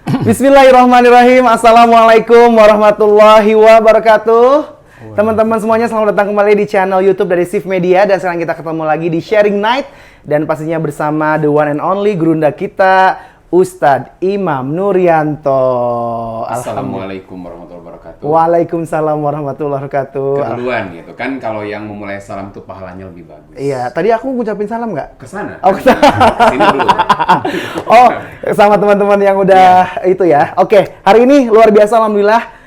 Bismillahirrahmanirrahim. Assalamualaikum warahmatullahi wabarakatuh. Teman-teman semuanya, selamat datang kembali di channel YouTube dari Shift Media. Dan sekarang kita ketemu lagi di Sharing Night. Dan pastinya bersama the one and only gurunda kita, Ustadz Imam Nuryanto. Assalamualaikum warahmatullahi wabarakatuh. Waalaikumsalam warahmatullahi wabarakatuh. Keduluan gitu kan, kalau yang memulai salam tuh pahalanya lebih bagus. Iya, tadi aku ngucapin salam nggak? Kesana. Oh, kesana. Sini dulu. Oh, sama teman-teman yang udah itu ya. Oke, hari ini luar biasa, alhamdulillah.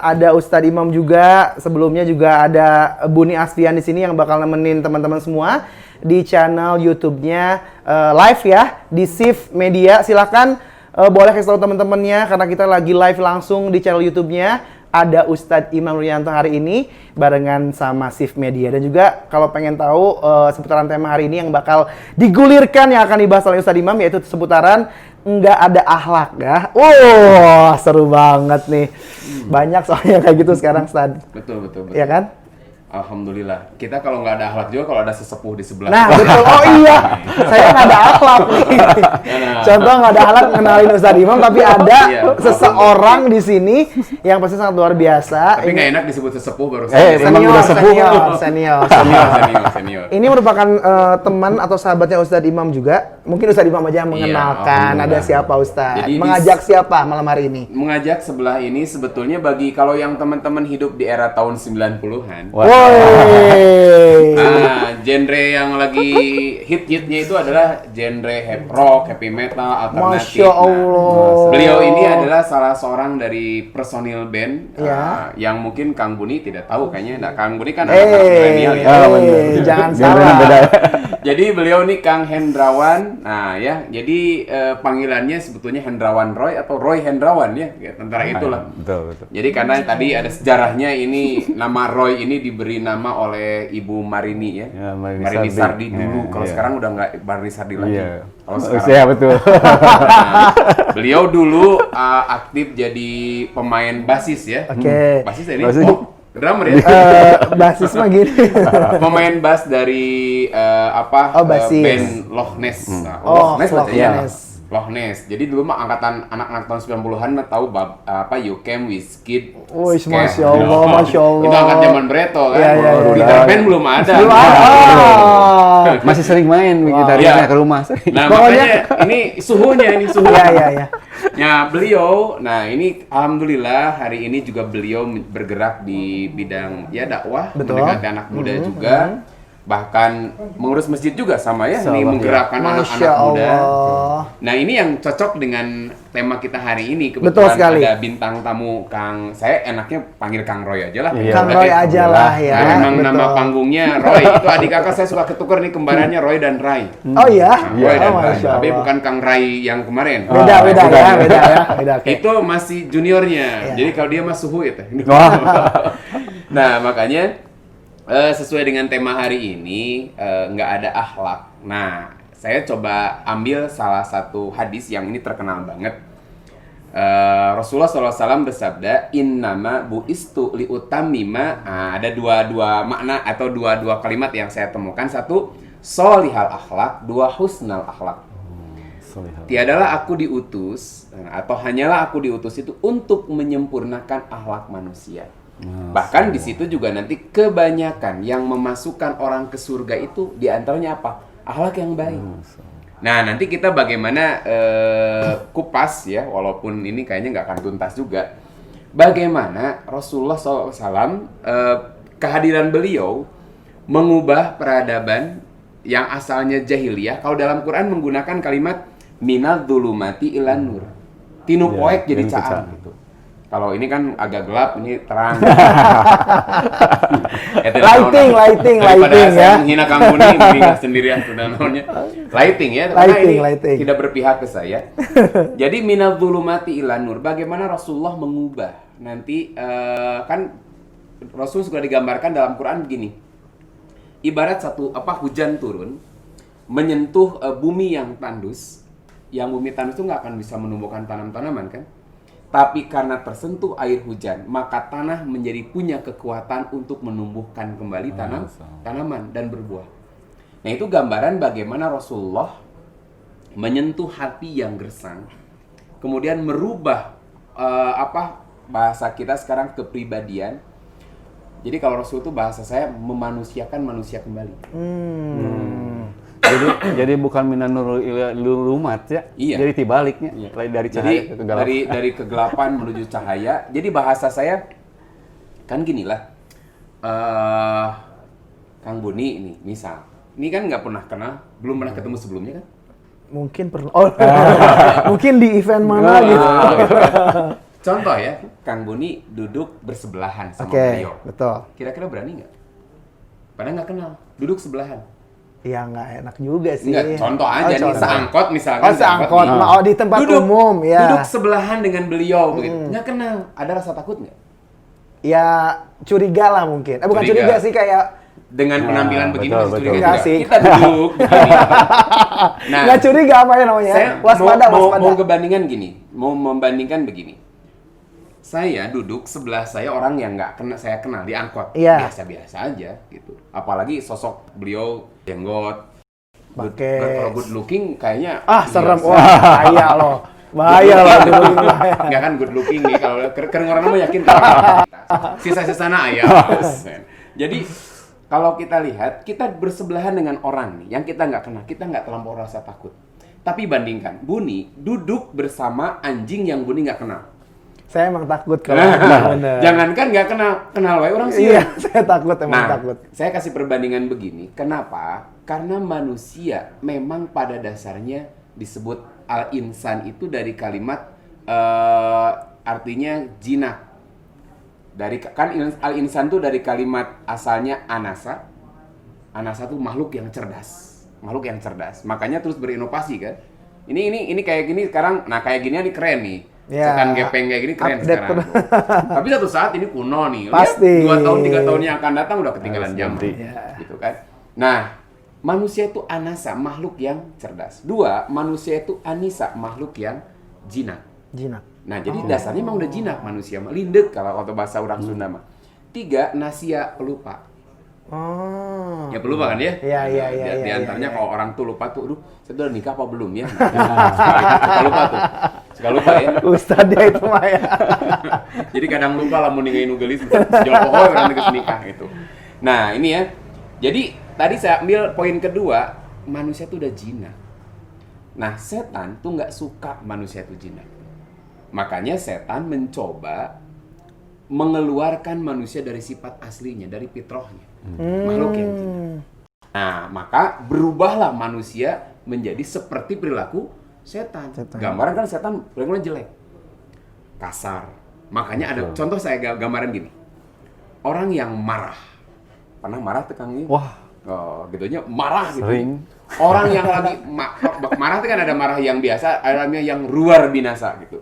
Ada Ustadz Imam juga, sebelumnya juga ada Buni Asfian di sini yang bakal nemenin teman-teman semua di channel YouTube-nya live ya di Shift Media. Silakan boleh kasih tahu teman-temannya karena kita lagi live langsung di channel YouTube-nya. Ada Ustadz Imam Nuryanto hari ini barengan sama Shift Media. Dan juga kalau pengen tahu seputaran tema hari ini yang bakal digulirkan yang akan dibahas oleh Ustadz Imam, yaitu seputaran nggak ada akhlak ya. Wow, seru banget nih. Banyak soalnya kayak gitu sekarang, Ustadz. Betul. Iya kan? Alhamdulillah. Kita kalau nggak ada akhlak juga kalau ada sesepuh di sebelah. Nah, betul. Oh iya, saya nggak ada akhlak nih. Contoh nggak ada akhlak kenalin Ustadz Imam, tapi ada seseorang di sini yang pasti sangat luar biasa. Tapi nggak enak disebut sesepuh baru senior. Ini merupakan teman atau sahabatnya Ustadz Imam juga. Mungkin Ustadz Imam aja yang mengenalkan ada siapa Ustadz. Jadi mengajak siapa malam hari ini? Mengajak sebelah ini sebetulnya bagi kalau yang teman-teman hidup di era tahun 90-an. Nah, genre yang lagi hit-hitnya itu adalah genre heavy rock, heavy metal, alternatif. Masya Allah. Beliau ini adalah salah seorang dari personil band yang mungkin Kang Buni tidak tahu kayaknya. Nah, Kang Buni kan anak milenial ya. Jangan salah. Jadi beliau ini Kang Hendrawan. Nah ya, jadi panggilannya sebetulnya Hendrawan Roy atau Roy Hendrawan ya, tentara itulah. Betul. Jadi karena tadi ada sejarahnya ini nama Roy ini diberi nama oleh Ibu Marini ya, Marini Sardi dulu. Kalau sekarang udah nggak Marini Sardi lagi. Kalau sekarang. Iya betul. Nah, beliau dulu aktif jadi pemain basis ya. Oke. Basis ini. Drummer ya? Basis mah gini. Pemain bass dari band Loch Ness. Loch Ness. Loch Ness. Jadi dulu mah angkatan anak-anak tahun 90-an mah tahu You Came With Skid. Wih, Masya Allah. Itu angkat zaman Breto kan. Gitar band belum ada. Masih sering main gitarnya ke rumah. Nah, makanya ini suhunya. Iya. Ya, beliau, nah ini alhamdulillah hari ini juga beliau bergerak di bidang dakwah, mendekati anak muda juga. Bahkan mengurus masjid juga sama ya, ini menggerakkan anak-anak muda. Nah, ini yang cocok dengan tema kita hari ini. Kebetulan ada bintang tamu saya enaknya panggil Kang Roy aja lah. Kang Roy aja lah ya. Nah, memang nama panggungnya Roy. Itu adik kakak saya suka ketuker nih, kembarannya Roy dan Rai. Oh iya? Roy dan Rai. Tapi bukan Kang Rai yang kemarin. Beda ya. Itu masih juniornya. Jadi kalau dia mah suhu itu. Nah, makanya sesuai dengan tema hari ini, nggak ada akhlak. Nah, saya coba ambil salah satu hadis yang ini terkenal banget. Rasulullah SAW bersabda, Innama bu'istu liutammima. Ada dua makna atau dua kalimat yang saya temukan. Satu, solihal akhlak. Dua, husnal akhlak. Tiadalah aku diutus, atau hanyalah aku diutus itu untuk menyempurnakan akhlak manusia. Bahkan di situ juga nanti kebanyakan yang memasukkan orang ke surga itu diantaranya apa? Akhlak yang baik. Nah, nanti kita bagaimana kupas ya, walaupun ini kayaknya nggak akan tuntas juga. Bagaimana Rasulullah SAW kehadiran beliau mengubah peradaban yang asalnya jahiliyah. Kalau dalam Quran menggunakan kalimat minal dzulumati ilan nur. Tinu poek jadi caang gitu. Kalau ini kan agak gelap, ini terang. Lighting Daripada ya. saya menghina Kang Buni, menghina sendirian sudah namanya. Lighting ya, karena ini tidak berpihak ke saya. Jadi minal dzulumati ilan nur. Bagaimana Rasulullah mengubah? Nanti kan Rasul sudah digambarkan dalam Quran begini. Ibarat hujan turun menyentuh bumi yang tandus. Yang bumi tandus itu nggak akan bisa menumbuhkan tanam-tanaman kan? Tapi karena tersentuh air hujan, maka tanah menjadi punya kekuatan untuk menumbuhkan kembali tanaman dan berbuah. Nah, itu gambaran bagaimana Rasulullah menyentuh hati yang gersang. kemudian merubah bahasa kita sekarang kepribadian. Jadi kalau Rasul itu bahasa saya memanusiakan manusia kembali. Jadi bukan minanul lumat ya. Iya. Jadi tibaliknya. Iya. Dari Jadi cahaya ke kegelapan. dari kegelapan menuju cahaya. Jadi bahasa saya kan ginilah. Kang Buni ini misal. Ini kan nggak pernah kenal, belum pernah ketemu sebelumnya kan? Mungkin pernah. Oh, mungkin di event mana gitu. Gitu kan. Contoh ya, Kang Buni duduk bersebelahan sama beliau. Betul. Kira-kira berani nggak? Padahal nggak kenal, duduk sebelahan. Ya nggak enak juga sih. Enggak, contoh aja nih, contoh. Seangkot misalkan. Oh, seangkot. nih. Oh, di tempat umum, ya. Duduk sebelahan dengan beliau, begitu. Nggak kenal, ada rasa takut nggak? Ya, curiga lah mungkin. Bukan curiga sih, kayak Dengan penampilan begini betul, masih curiga betul. juga. Nggak sih. Kita duduk begini. Nah, nggak curiga apa ya namanya? saya Waspada. mau kebandingan gini, mau membandingkan begini. Saya duduk sebelah saya orang yang nggak saya kenal di angkot, Iya. biasa-biasa aja gitu. Apalagi sosok beliau jenggot, Pakai- kalau good looking kayaknya Serem. biasa. Wah, bahaya loh. Bahaya loh. Nggak kan good looking nih, kalau keren orang mah yakin sisa-sisana ayah. Jadi kalau kita lihat, kita bersebelahan dengan orang nih yang kita nggak kenal, kita nggak terlampau rasa takut. Tapi bandingkan, Buni duduk bersama anjing yang Buni nggak kenal. Saya emang takut kalau bener. Jangankan nggak kenal wae orang sih. Iya, saya takut, emang takut. Saya kasih perbandingan begini. Kenapa? Karena manusia memang pada dasarnya disebut al-insan itu dari kalimat artinya jinak. Al-insan tuh dari kalimat asalnya anasa. Anasa tuh makhluk yang cerdas. Makhluk yang cerdas. Makanya terus berinovasi kan. Ini kayak gini sekarang. Nah, kayak ginian nih keren nih. Ya, Setan gepeng kayak gini keren update sekarang. Tapi satu saat ini kuno nih. Pasti. 2 tahun 3 tahun yang akan datang udah ketinggalan zaman. Ya. Gitu kan. Nah, manusia itu anasa, makhluk yang cerdas. 2, manusia itu anisa, makhluk yang jinak. Jinak. Nah, jadi dasarnya emang udah jinak manusia, lindek kalau bahasa orang Sunda mah. 3, nasia, pelupa. Oh. Ya pelupa kan ya? Iya, iya, iya, Di iya, antaranya iya. kalau orang tuh lupa tuh, aduh, saya udah nikah apa belum ya? Suka lupa tuh. Suka lupa ya. Ustadz dia itu mah ya. Jadi kadang lupa lah mau ninggalin nugelis, jual pokoknya orang nikah nikah gitu. Nah, ini ya. Jadi tadi saya ambil poin kedua, manusia tuh udah jinak. Nah, setan tuh nggak suka manusia itu jinak. Makanya setan mencoba mengeluarkan manusia dari sifat aslinya, dari fitrahnya. Makhluk yang jinak. Nah, maka berubahlah manusia menjadi seperti perilaku setan. Gambaran kan setan perilakunya jelek. Kasar. Makanya ada contoh saya gambaran gini. Orang yang marah. Pernah marah tuh Kang? Wah, Oh, gitunya marah gitu. sering. Orang yang lagi marah itu kan ada marah yang biasa, ada yang luar binasa gitu.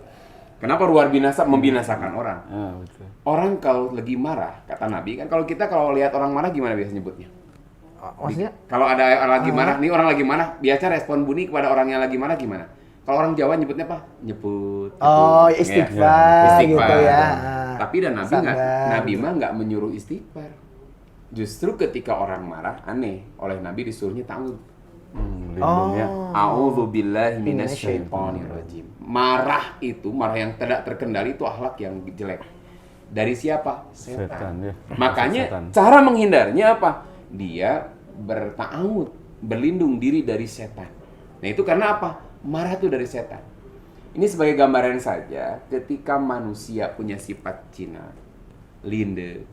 Kenapa luar binasa? Membinasakan orang. Betul. Orang kalau lagi marah, kata Nabi kan, kalau kita lihat orang marah gimana biasa nyebutnya? Maksudnya? Kalau ada orang lagi marah, nih orang lagi marah, biasa respon Buni kepada orang yang lagi marah gimana? Kalau orang Jawa nyebutnya apa? Nyebut. Oh, Ya. istighfar gitu ya. Tapi dan Nabi mah nggak menyuruh istighfar. Justru ketika orang marah, aneh. Oleh Nabi disuruhnya ta'awudz. Lindungnya. A'udzubillahi minasyaitonirrajim. Marah yang tidak terkendali itu akhlak yang jelek. Dari siapa? Setan, ya. Makanya Setan. cara menghindarnya apa? Dia berta'awud, berlindung diri dari setan. Nah, itu karena apa? Marah itu dari setan. Ini sebagai gambaran saja ketika manusia punya sifat jinak, linde.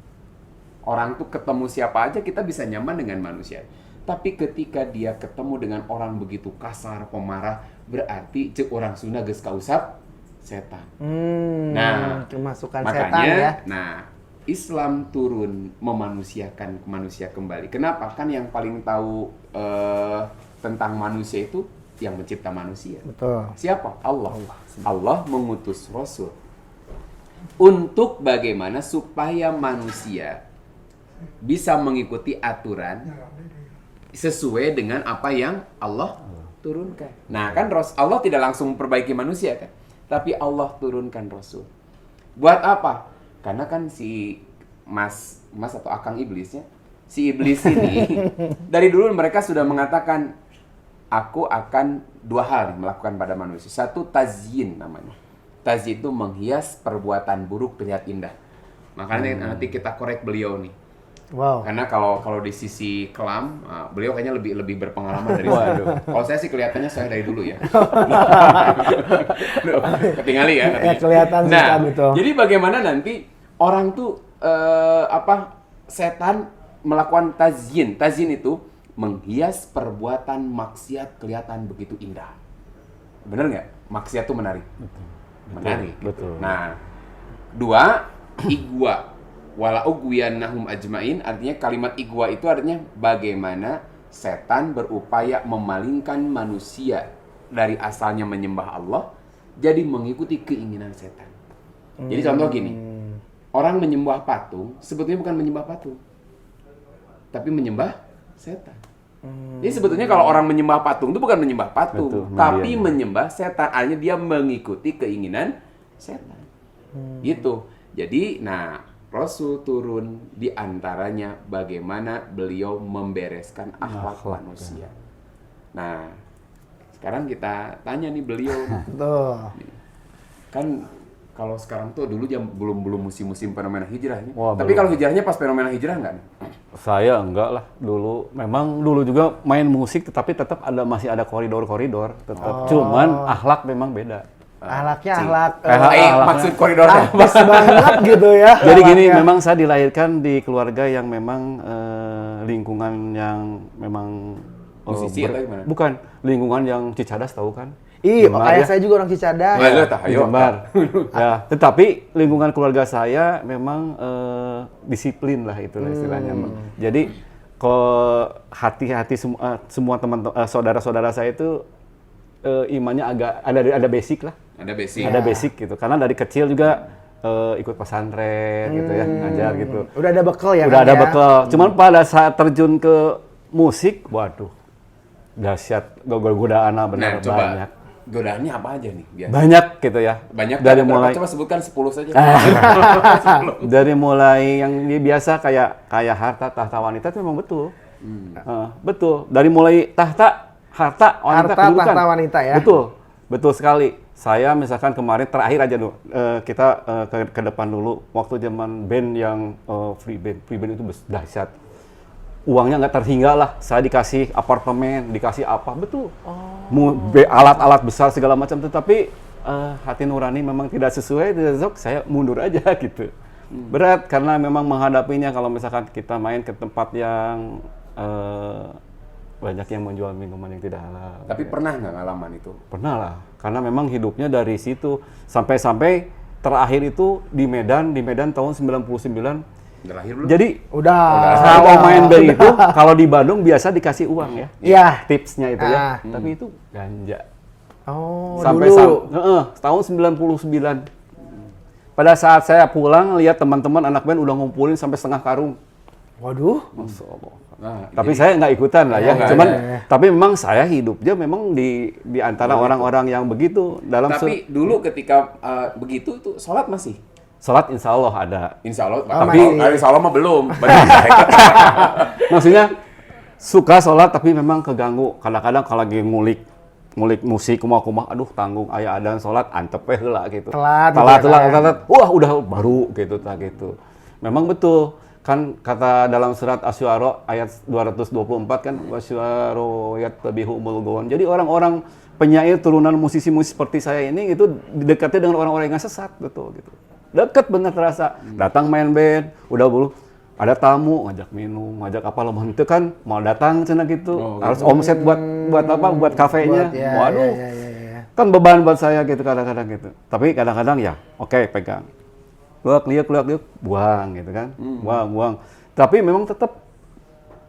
Orang tuh ketemu siapa aja kita bisa nyaman dengan manusia. Tapi ketika dia ketemu dengan orang begitu kasar, pemarah, berarti cek orang Sunda geus kausap setan. Nah, kemasukan makanya, setan ya. nah, Islam turun memanusiakan manusia kembali. Kenapa? Kan yang paling tahu tentang manusia itu yang mencipta manusia. Betul. Siapa? Allah. Allah mengutus Rasul untuk bagaimana supaya manusia bisa mengikuti aturan sesuai dengan apa yang Allah turunkan. Nah, kan Allah tidak langsung memperbaiki manusia kan, tapi Allah turunkan Rasul. Buat apa? Karena kan si Mas atau Akang iblisnya, si iblis ini dari dulu mereka sudah mengatakan aku akan 2 hal melakukan pada manusia. Satu, tazyin namanya. Tazyin itu menghias perbuatan buruk terlihat indah. Makanya nanti kita korek beliau nih. Wow. Karena kalau di sisi kelam, beliau kayaknya lebih berpengalaman dari saya. Kalau saya sih kelihatannya saya dari dulu ya. Ketinggali ya. Ya, kelihatan sih, Nah, gitu. jadi bagaimana nanti orang tuh setan melakukan tazyin. Tazyin itu menghias perbuatan maksiat kelihatan begitu indah. Bener nggak? Maksiat tuh menarik. Menarik. Betul. Nah, 2, igwa. Wala ugwiyannahum ajmain, artinya kalimat igwa itu artinya bagaimana setan berupaya memalingkan manusia dari asalnya menyembah Allah jadi mengikuti keinginan setan. Jadi contoh gini, orang menyembah patung sebetulnya bukan menyembah patung, tapi menyembah setan. Jadi sebetulnya kalau orang menyembah patung itu bukan menyembah patung, Betul, tapi medianya. menyembah setan. Artinya dia mengikuti keinginan setan. Gitu. Jadi, nah, Rasul turun di antaranya bagaimana beliau membereskan akhlak manusia. Nah, sekarang kita tanya nih beliau. Tuh. Kan kalau sekarang tuh dulu belum musim-musim fenomena hijrah nih. Wah, Tapi belum. kalau hijrahnya pas fenomena hijrah enggak nih? Saya enggak lah dulu. Memang dulu juga main musik, tetapi tetap masih ada koridor-koridor. Tetap. Cuman akhlak memang beda. Ahlaknya ahlak Maksud koridornya. pas banget gitu ya. Jadi gini, ahlaknya. memang saya dilahirkan di keluarga yang memang lingkungan yang memang Musisi atau gimana? Bukan, lingkungan yang Cicadas tahu kan? Ih, Jember, ayah ya. saya juga orang Cicadas. Nah, lu tah, Di ayo. Jember. Ya, tetapi lingkungan keluarga saya memang disiplin lah itulah istilahnya. Jadi hati-hati semua teman saudara-saudara saya itu imannya agak ada basic lah. Ada basic. Ada basic gitu. Karena dari kecil juga ikut pesantren gitu ya, ngajar gitu. Udah ada bekal ya Udah kan ada ya? bekal. Cuman pada saat terjun ke musik, waduh, dahsyat, godaan Nah, benar coba banyak. godaannya apa aja nih biasa? Banyak gitu ya. Banyak dari berapa? mulai Coba sebutkan 10 saja. dari mulai yang biasa kayak harta tahta wanita itu memang betul. Betul. Dari mulai harta wanita Harta, kedudukan. tahta wanita ya? Betul sekali. Saya misalkan kemarin terakhir aja dulu, kita ke depan dulu waktu zaman band yang free band itu dahsyat. Uangnya nggak terhingga lah. Saya dikasih apartemen, dikasih apa, betul. Alat-alat besar segala macam, tetapi hati nurani memang tidak sesuai, saya mundur aja gitu. Berat karena memang menghadapinya kalau misalkan kita main ke tempat yang banyak yang menjual minuman yang tidak halal. Tapi pernah nggak ngalaman itu? Pernah lah, karena memang hidupnya dari situ sampai terakhir itu di Medan tahun 99. Udah lahir belum? Jadi Udah. kalau main band itu kalau di Bandung biasa dikasih uang ya. Iya. Tipsnya itu ya. Ah. Tapi itu ganja. Oh, Sampai dulu. tahun 99. Pada saat saya pulang lihat teman-teman anak band udah ngumpulin sampai setengah karung. Waduh. Masya Allah. Nah, Tapi jadi- saya nggak ikutan lah ya. nggak Cuman ada. tapi memang saya hidupnya memang di antara orang-orang yang begitu dalam Tapi dulu ketika begitu itu sholat masih? sholat insya Allah ada. Insya Allah. Tapi- Insya Allah mah belum. Maksudnya suka sholat tapi memang keganggu. Kadang-kadang kalau lagi ngulik musik kumah-kumah, aduh tanggung aya adan sholat antep heula gitu. Telat gitu ya, kan? telat. Wah udah baru gitu gitu. Memang betul. Kan kata dalam surat Asy-Syu'ara ayat 224 kan wasyu'ara yattabi'u mulghawun. Jadi orang-orang penyair turunan musisi-musisi seperti saya ini itu didekati dengan orang-orang yang sesat betul gitu. Dekat bener terasa. Datang main band, udah bulu ada tamu ngajak minum, ngajak apa lemah itu kan mau datang cenah gitu. Harus omset buat apa? Buat kafenya. Buat, ya, Waduh. ya. Kan beban buat saya gitu kadang-kadang gitu. Tapi kadang-kadang ya, oke pegang. Lihat, buang gitu kan. Buang. Tapi memang tetap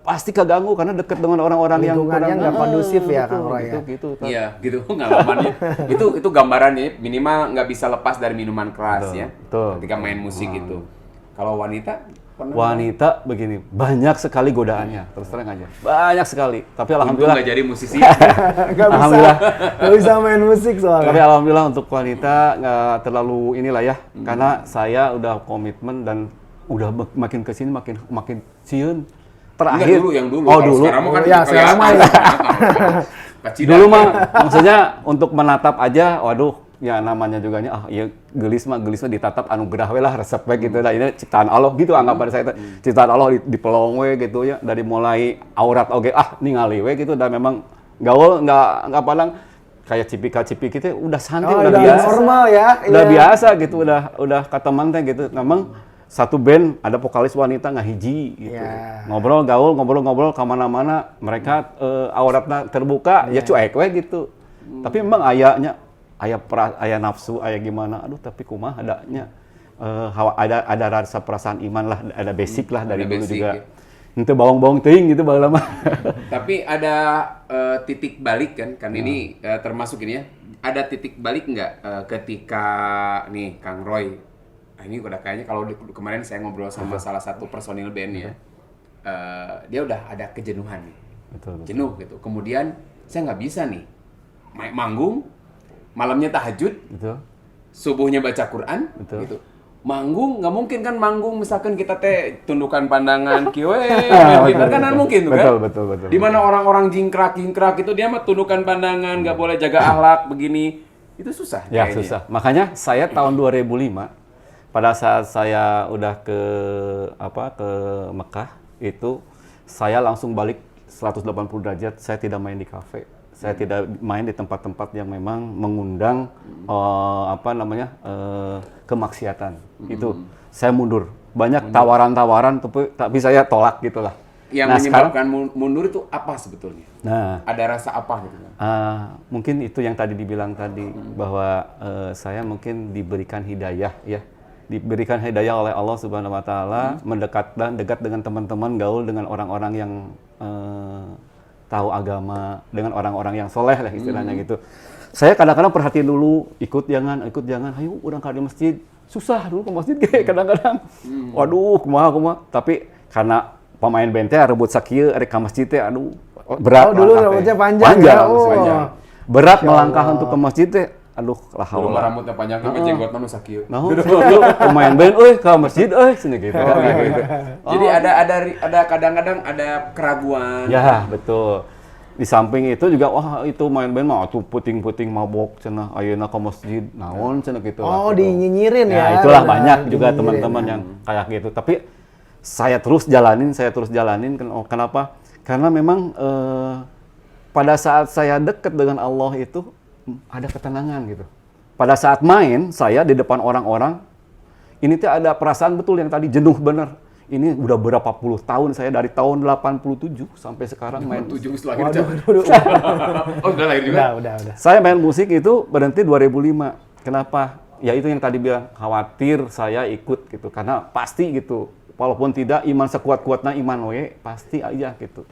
pasti keganggu karena dekat dengan orang-orang yang Lingkungannya nggak kondusif ya, Kang Roy, ya? Gitu. Iya, gitu pengalamannya. itu gambarannya minimal nggak bisa lepas dari minuman keras ya. betul. Ketika main musik itu. Kalau wanita pernah? Wanita begini, banyak sekali godaannya, terus terang aja. Banyak sekali. Tapi Untung alhamdulillah nggak jadi musisi. Alhamdulillah. Nggak bisa main musik Tapi soalnya. alhamdulillah untuk wanita nggak terlalu inilah ya, karena saya udah komitmen dan udah makin kesini makin sieun. terakhir. Enggak, yang dulu. Oh, Kalau dulu. sekarang mah kan Oh, ya, sekarang mah ya. Pacidan. Dulu mah maksudnya untuk menatap aja, waduh, ya namanya juga ya gelis mah ditatap anugerah we lah resep we gitu lah. Ini ciptaan Allah gitu anggapan saya teh. Ciptaan Allah dipelong we gitu ya, dari mulai aurat oge ningali we gitu, dan memang gaul nggak padang kayak cipika-cipiki teh udah santai, udah udah biasa. normal ya. Udah iya. biasa gitu, udah kata teh gitu. Memang satu band ada vokalis wanita ngahiji gitu. Ya. Ngobrol ngobrol kemana-mana, mereka auratnya terbuka ya cuek we gitu. Tapi memang aya nafsu, aya gimana, aduh tapi kumaha adanya ada rasa perasaan iman lah, ada basic lah dari ada dulu basic, juga. ya. Ente bawang-bawang teuing gitu baheula mah. Tapi ada titik balik kan ini termasuk ini ya. Ada titik balik nggak ketika nih Kang Roy? Nah, ini udah kayaknya kalau kemarin saya ngobrol sama salah satu personil band ya, dia udah ada kejenuhan nih, Betul. jenuh gitu. Kemudian saya nggak bisa nih manggung, malamnya tahajud, Betul. subuhnya baca Quran, Betul. gitu. Manggung nggak mungkin kan manggung misalkan kita teh tundukan pandangan kiwe, gitu kan mungkin tuh kan? Betul. Di mana orang-orang jingkrak itu dia mah tundukkan pandangan, nggak boleh jaga akhlak begini, itu susah. Ya kayaknya. susah. Makanya saya tahun 2005 pada saat saya udah ke Mekah itu saya langsung balik 180 derajat. Saya tidak main di kafe. Saya tidak main di tempat-tempat yang memang mengundang kemaksiatan. Itu saya mundur. Banyak tawaran-tawaran tapi saya tolak gitulah. Yang menyebabkan mundur itu apa sebetulnya? Nah, Ada rasa apa gitu kan? mungkin itu yang tadi dibilang tadi bahwa saya mungkin diberikan hidayah ya. Diberikan hidayah oleh Allah Subhanahu wa taala, dekat dengan teman-teman, gaul dengan orang-orang yang tahu agama, dengan orang-orang yang soleh lah istilahnya gitu. Saya kadang-kadang perhatiin dulu, ikut jangan, ayo urang ka di masjid. Susah dulu ke masjid kadang-kadang. Waduh, kumaha. Tapi karena pemain band teh rebut sakieu rek ka masjid teh aduh berat. Dulu rambutnya panjang ya. Panjang. Berat melangkah untuk ke masjid teh. Aduh, lah Dulu haula. rambutnya panjang sampai jenggot manu sakieu. Nah, pemain band ke masjid sini gitu. Gitu. Jadi ada kadang-kadang ada keraguan. Ya, betul. Di samping itu juga wah itu main band mah tuh puting-puting mabok cenah ayeuna ka masjid naon cenah gitu. Oh, dinyinyirin ya. Itulah Benar, banyak juga dinyinyirin. teman-teman yang kayak gitu. Tapi saya terus jalanin. Kenapa? Karena memang pada saat saya dekat dengan Allah itu ada ketenangan gitu. Pada saat main, saya di depan orang-orang, ini tuh ada perasaan betul yang tadi jenuh bener. Ini udah berapa puluh tahun saya dari tahun 87 sampai sekarang main. 7 setelah Waduh. Oh, udah lahir juga. Udah. Saya main musik itu berhenti 2005. Kenapa? Ya itu yang tadi bilang, khawatir saya ikut gitu. Karena pasti gitu, walaupun tidak iman sekuat-kuatnya iman we, pasti aja gitu.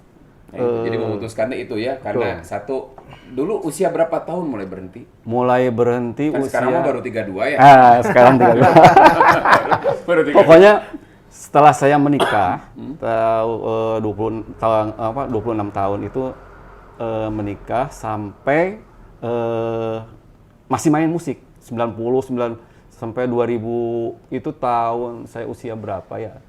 Jadi memutuskannya itu ya, karena satu, dulu usia berapa tahun mulai berhenti? Mulai berhenti Kan usia... sekarang mah baru 32 ya? Sekarang 32. Baru 32. Pokoknya setelah saya menikah, 26 tahun itu menikah sampai masih main musik. 99 sampai 2000 itu tahun saya usia berapa ya?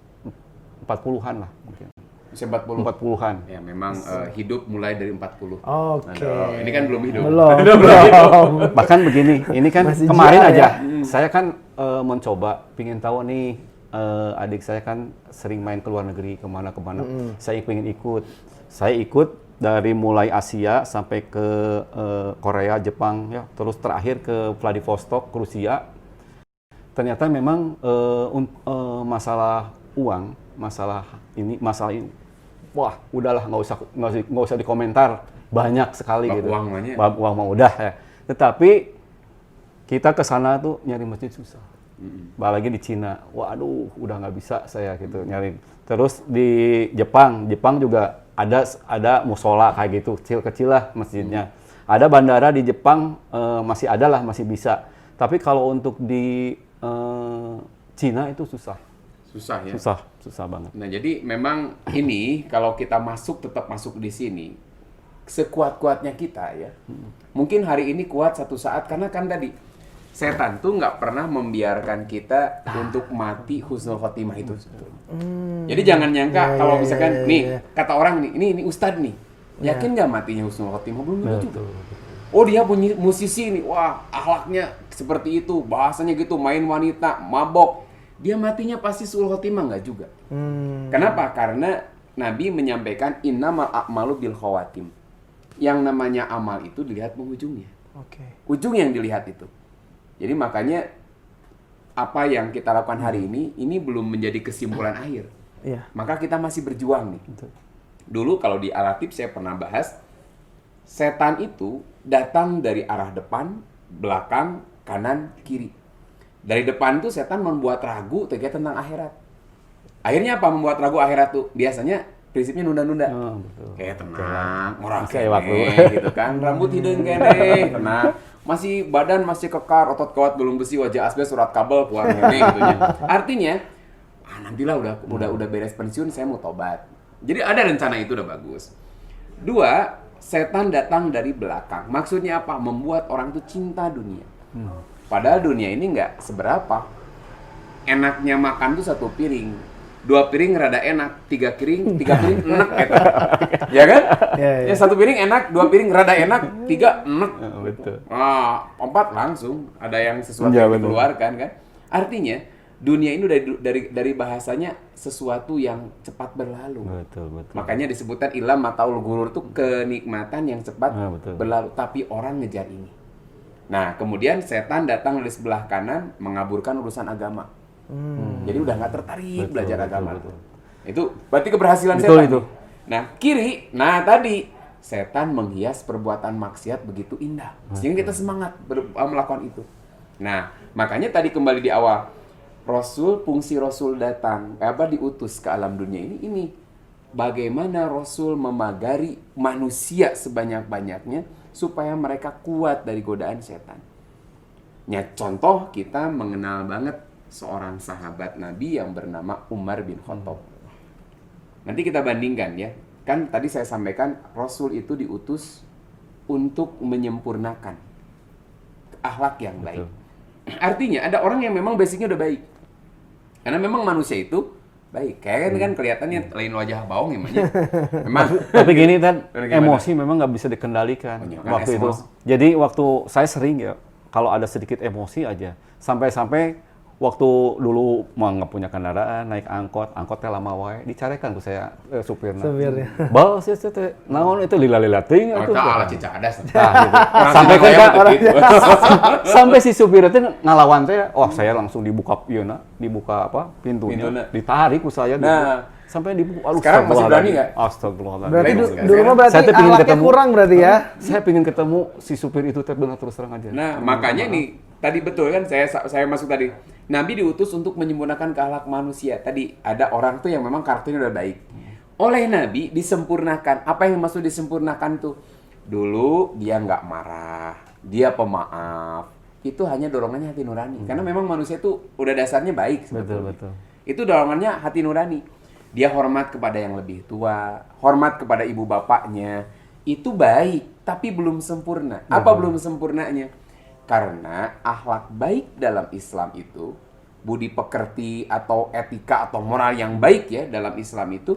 40-an lah mungkin. Usia 40. 40-an. Ya memang hidup mulai dari 40. Oke. Aduh, ini kan belum hidup. Belum. Bahkan begini, ini kan Masih kemarin jia, aja, ya? saya kan mencoba, pingin tahu nih, adik saya kan sering main ke luar negeri, kemana-kemana. Saya pengen ikut. Saya ikut dari mulai Asia sampai ke Korea, Jepang, ya, terus terakhir ke Vladivostok, Rusia. Ternyata memang masalah uang, masalah ini, wah udahlah nggak usah dikomentar, banyak sekali Bab gitu. uang mahnya. Bab uang mah udah ya. Tetapi kita ke sana tuh nyari masjid susah. Apalagi di Cina, waduh udah nggak bisa saya gitu nyari. Terus di Jepang juga ada musola kayak gitu, kecil-kecil lah masjidnya. Ada bandara di Jepang masih ada lah, masih bisa. Tapi kalau untuk di Cina itu susah. Susah ya? Susah banget. Nah, jadi memang ini kalau kita tetap masuk di sini, sekuat-kuatnya kita ya. Mungkin hari ini kuat satu saat, karena kan tadi setan tuh nggak pernah membiarkan kita untuk mati husnul khotimah itu. Jadi jangan nyangka kalau misalkan nih kata orang nih, ini ustadz nih, yakin nggak matinya husnul khotimah? Belum tentu juga. Oh dia punya musisi nih, wah akhlaknya seperti itu, bahasanya gitu, main wanita, mabok. Dia matinya pasti suul khotimah nggak juga. Kenapa? Karena Nabi menyampaikan innamal a'malu bil khawatim. Yang namanya amal itu dilihat penghujungnya. Ujung yang dilihat itu. Jadi makanya apa yang kita lakukan hari ini belum menjadi kesimpulan akhir. Maka kita masih berjuang nih. Dulu kalau di Al-Latif saya pernah bahas, setan itu datang dari arah depan, belakang, kanan, kiri. Dari depan tuh setan membuat ragu tentang akhirat. Akhirnya apa membuat ragu akhirat tuh? Biasanya prinsipnya nunda-nunda. Kayak tenang, orang kene gitu kan. Rambut hidung kene, tenang. Badan masih kekar, otot kuat, belum besi, wajah asbes, surat kabel, keluar kene gitu nya. Artinya, nantilah udah beres pensiun saya mau tobat. Jadi ada rencana itu udah bagus. 2, setan datang dari belakang. Maksudnya apa? Membuat orang tuh cinta dunia. Padahal dunia ini nggak seberapa. Enaknya makan tuh 1 piring, 2 piring rada enak, 3 piring enak gitu. Ya kan? Ya 1 piring enak, 2 piring rada enak, 3 enak. Betul. 4 langsung ada yang sesuatu yang dikeluarkan kan. Artinya dunia ini dari bahasanya sesuatu yang cepat berlalu. Betul. Makanya disebutkan ilam mataul gurur tuh kenikmatan yang cepat berlalu, tapi orang ngejar ini. Nah, kemudian setan datang dari sebelah kanan mengaburkan urusan agama. Jadi udah nggak tertarik belajar agama. Itu berarti keberhasilan setan. Itu. Nah, kiri, tadi setan menghias perbuatan maksiat begitu indah. Sehingga kita semangat melakukan itu. Nah, makanya tadi kembali di awal, fungsi Rasul datang, diutus ke alam dunia ini bagaimana Rasul memagari manusia sebanyak-banyaknya supaya mereka kuat dari godaan setan. Contoh kita mengenal banget seorang sahabat Nabi yang bernama Umar bin Khattab. Nanti kita bandingkan ya. Kan tadi saya sampaikan Rasul itu diutus untuk menyempurnakan akhlak yang baik. Artinya ada orang yang memang basicnya udah baik. Karena memang manusia itu baik. Kayak kan kelihatannya lain wajah bawang emangnya. Memang. Tapi gini kan, emosi memang nggak bisa dikendalikan waktu itu. Jadi waktu saya sering ya, kalau ada sedikit emosi aja, sampai-sampai waktu dulu mau nggak punya kendaraan, naik angkotnya lama wae, dicarekan tuh saya supirnya. Bal sih teh, naon itu lila-lila ting atuh. Ala cicadas. Sampai sampai si supirnya teh ngalawan teh, saya langsung dibuka pintunya, ditarik ku saya. Sampai dibuka. Sekarang masih berani nggak? Astagfirullahaladzim. Berarti dulu mah akhlaknya kurang berarti ya? Saya pengen ketemu si supir itu teh benar terus terang aja. Nah, makanya nih tadi betul kan saya masuk tadi. Nabi diutus untuk menyempurnakan akhlak manusia. Tadi ada orang tuh yang memang karakternya udah baik. Oleh Nabi disempurnakan. Apa yang maksud disempurnakan tuh? Dulu dia nggak marah, dia pemaaf. Itu hanya dorongannya hati nurani. Karena memang manusia itu udah dasarnya baik sebetulnya. Betul. Itu dorongannya hati nurani. Dia hormat kepada yang lebih tua, hormat kepada ibu bapaknya. Itu baik, tapi belum sempurna. Apa belum sempurnanya? Karena akhlak baik dalam Islam itu, budi pekerti atau etika atau moral yang baik ya dalam Islam itu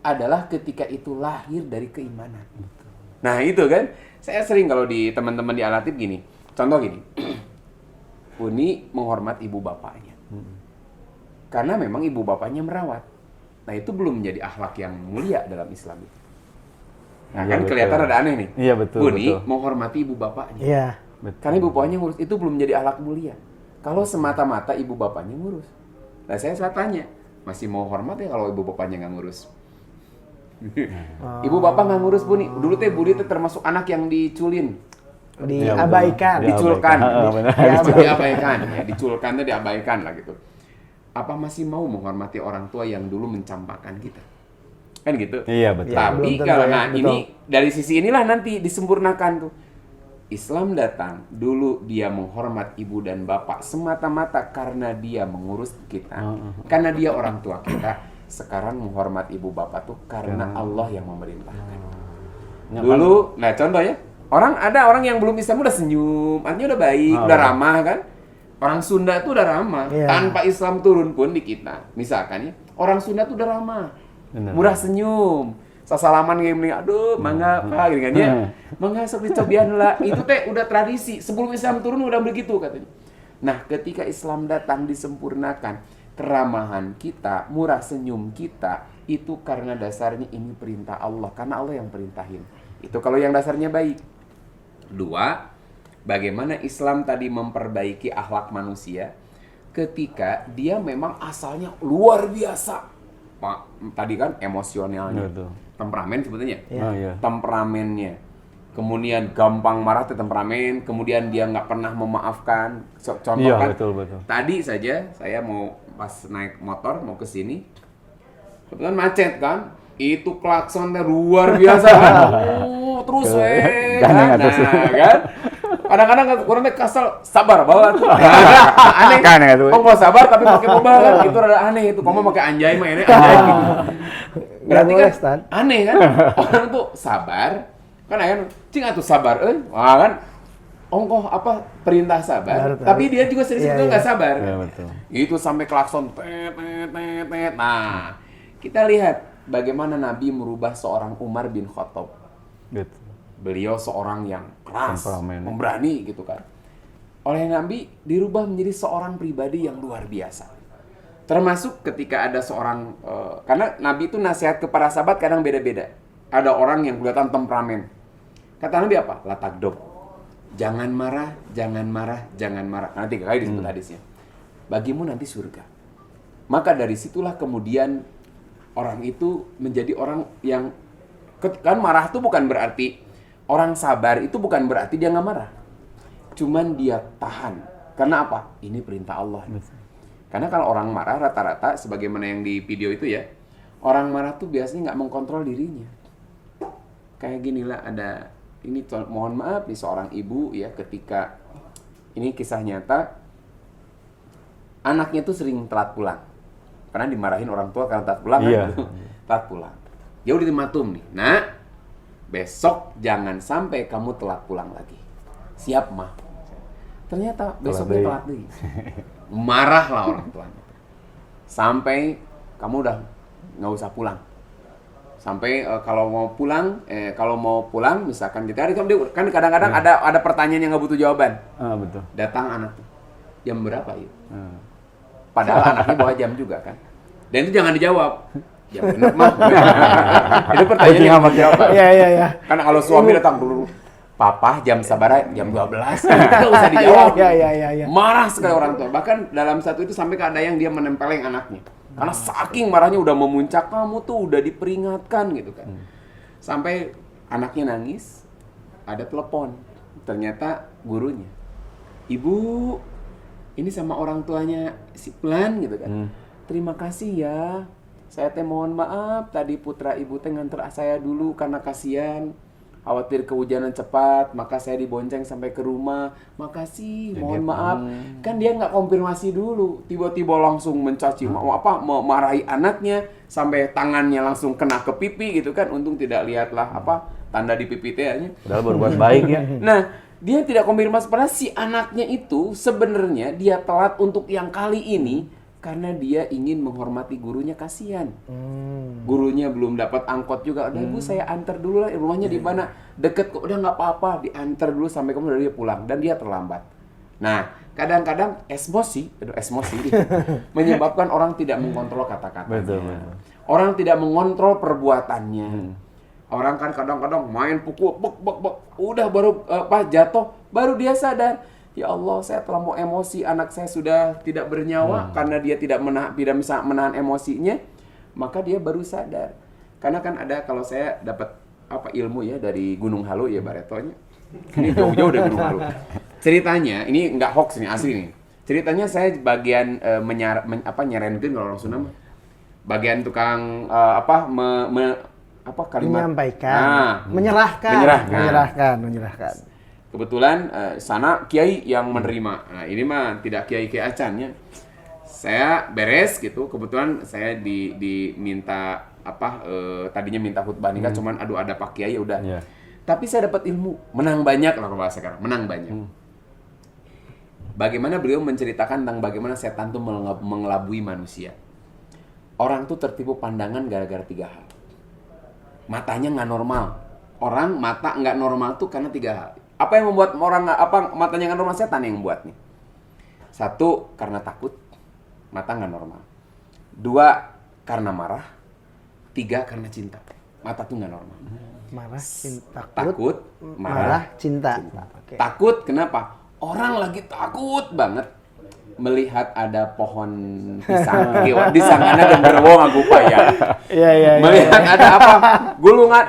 adalah ketika itu lahir dari keimanan. Nah itu kan, saya sering kalau di teman-teman di Al-Latif gini, contoh gini, Uni menghormat ibu bapaknya. Karena memang ibu bapaknya merawat. Nah itu belum menjadi akhlak yang mulia dalam Islam itu. Nah kan kelihatan ada aneh nih. Iya betul. Uni menghormati ibu bapaknya. Iya. Karena ibu bapaknya ngurus, itu belum menjadi akhlak mulia. Kalau semata-mata ibu bapaknya ngurus. Nah saya tanya, masih mau hormat ya kalau ibu bapaknya nggak ngurus? Ibu bapak nggak ngurus Buni. Dulu Buni termasuk anak yang diculin. Diabaikan. Diculkan. Diculkan itu diabaikan lah gitu. Apa masih mau menghormati orang tua yang dulu mencampakkan kita? Kan gitu? Iya betul. Tapi kalau ini dari sisi inilah nanti disempurnakan tuh. Islam datang, dulu dia menghormat ibu dan bapak semata-mata karena dia mengurus kita. Karena dia orang tua kita. Sekarang menghormat ibu bapak tuh karena Allah yang memerintahkan. Dulu, contoh ya. Ada orang yang belum Islam udah senyum, artinya udah baik, udah ramah kan. Orang Sunda tuh udah ramah. Iya. Tanpa Islam turun pun di kita. Misalkan ya, orang Sunda tuh udah ramah. Benar. Murah senyum. Sasalaman kayak gini, aduh, mangga apa gitu kan ya. Mangga sok dicobian lah. Itu teh udah tradisi. Sebelum Islam turun udah begitu katanya. Nah, ketika Islam datang disempurnakan, keramahan kita, murah senyum kita, itu karena dasarnya ini perintah Allah. Karena Allah yang perintahin. Itu kalau yang dasarnya baik. Dua, bagaimana Islam tadi memperbaiki akhlak manusia ketika dia memang asalnya luar biasa. Tadi kan emosionalnya, Betul. temperamen sebetulnya, Oh, iya. temperamennya. Kemudian gampang marah itu temperamen, kemudian dia nggak pernah memaafkan. Contoh Iya, kan, betul, betul. tadi saja saya mau pas naik motor mau ke sini, kebetulan macet kan, itu klaksonnya luar biasa kan, terus Gandeng kan, atas. kan. Kadang-kadang kurang kesal, sabar bawa tuh. Aneh. Kan ya tuh. Kok mau sabar tapi pakai mobil kan, itu rada aneh itu. Kamu pakai anjay mah ini anjay gitu. Berarti boleh, kan Stan. aneh kan? Orang tuh sabar, kan ayan cing atuh sabar wah kan ongkoh apa perintah sabar, Benar, tapi dia juga sering Iya, nggak iya. sabar. Iya, betul. Itu sampai klakson tet tet tet tet. Nah, kita lihat bagaimana Nabi merubah seorang Umar bin Khattab. Gitu. Beliau seorang yang keras, Temperamen. memberani gitu kan. Oleh Nabi dirubah menjadi seorang pribadi yang luar biasa. Termasuk ketika ada seorang, karena Nabi itu nasihat kepada sahabat kadang beda-beda. Ada orang yang kelihatan temperamen. Kata Nabi apa? La tagdob. Jangan marah, jangan marah, jangan marah. Karena 3 kali disebut hadisnya. Bagimu nanti surga. Maka dari situlah kemudian orang itu menjadi orang yang, kan marah itu bukan berarti, orang sabar itu bukan berarti dia nggak marah. Cuman dia tahan. Karena apa? Ini perintah Allah. Karena kalau orang marah rata-rata, sebagaimana yang di video itu ya, orang marah tuh biasanya nggak mengkontrol dirinya. Kayak ginilah ada, ini mohon maaf nih seorang ibu ya, ketika, ini kisah nyata, anaknya tuh sering telat pulang. Karena dimarahin orang tua karena telat pulang Iya. kan. Telat pulang. Dia udah dimatum nih. Nah, besok jangan sampai kamu telat pulang lagi. Siap, mah. Ternyata besoknya deh. telat lagi. Marahlah orang tuanya. Sampai kamu udah nggak usah pulang. Sampai kalau mau pulang misalkan kita kan kadang-kadang ada pertanyaan yang nggak butuh jawaban. Ah, betul. Datang anak tuh. Jam berapa ya? Ah. Padahal anaknya bawa jam juga kan. Dan itu jangan dijawab. Jam genep mah. Itu pertanyaan yang mau jawab. Iya, iya, iya. Karena kalau suami datang dulu, Papa jam sabar jam 12. Itu usah dijawab. Iya, iya, iya, iya. Marah sekali orang tua. Bahkan dalam satu itu sampai ada yang dia menempeleng anaknya. Karena saking marahnya udah memuncak, kamu tuh udah diperingatkan gitu kan. Sampai anaknya nangis, ada telepon. Ternyata gurunya. Ibu, ini sama orang tuanya si Plan gitu kan. Terima kasih ya. Saya teh mohon maaf tadi putra ibu teh nganter saya dulu karena kasihan. Khawatir kehujanan cepat, maka saya dibonceng sampai ke rumah. Makasih, mohon maaf. Kan dia nggak konfirmasi dulu, tiba-tiba langsung mencaci, memarahi anaknya, sampai tangannya langsung kena ke pipi gitu kan. Untung tidak lihatlah tanda di pipi tehnya. Padahal berbuat baik ya. Nah, dia tidak konfirmasi padahal si anaknya itu sebenarnya dia telat untuk yang kali ini karena dia ingin menghormati gurunya, kasihan. Gurunya belum dapat angkot juga. Udah ibu saya antar dulu lah, rumahnya di mana? Deket kok, udah nggak apa-apa, diantar dulu sampai kemudian dia pulang dan dia terlambat. Nah, kadang-kadang emosi menyebabkan orang tidak mengontrol kata-katanya. Betul. Orang tidak mengontrol perbuatannya. Orang kan kadang-kadang main pukul, udah baru jatuh, baru dia sadar. Ya Allah, saya terlalu emosi, anak saya sudah tidak bernyawa karena dia tidak bisa menahan emosinya, maka dia baru sadar. Karena kan ada, kalau saya dapat ilmu ya dari Gunung Halu ya Baretonya. Ini jauh-jauh dari Gunung Halu. Ceritanya, ini nggak hoax nih, asli nih. Ceritanya saya bagian nyerenkeun kalau orang Sunda mah. Bagian tukang kalimat Menyampaikan, menyerahkan. Kebetulan sana kiai yang menerima. Nah, ini mah tidak kiai acan ya. Saya beres gitu. Kebetulan saya diminta tadinya minta khutbah nikah, cuman ada Pak Kiai ya udah. Yeah. Tapi saya dapat ilmu, menang banyak lah kalau bahasa sekarang, menang banyak. Bagaimana beliau menceritakan tentang bagaimana setan tuh mengelabui manusia. Orang tuh tertipu pandangan gara-gara 3 hal. Matanya nggak normal. Orang mata nggak normal tuh karena 3 hal. Apa yang membuat orang matanya nggak normal? Setan yang membuat nih. 1, karena takut, mata nggak normal. 2, karena marah. 3, karena cinta. Mata tuh nggak normal. Marah, cinta, Takut, marah, cinta. Oke. Takut, kenapa? Orang lagi takut banget melihat ada pohon pisang di sangana genderuwo ngagupaya. Iya. Melihat ada apa? Gulungan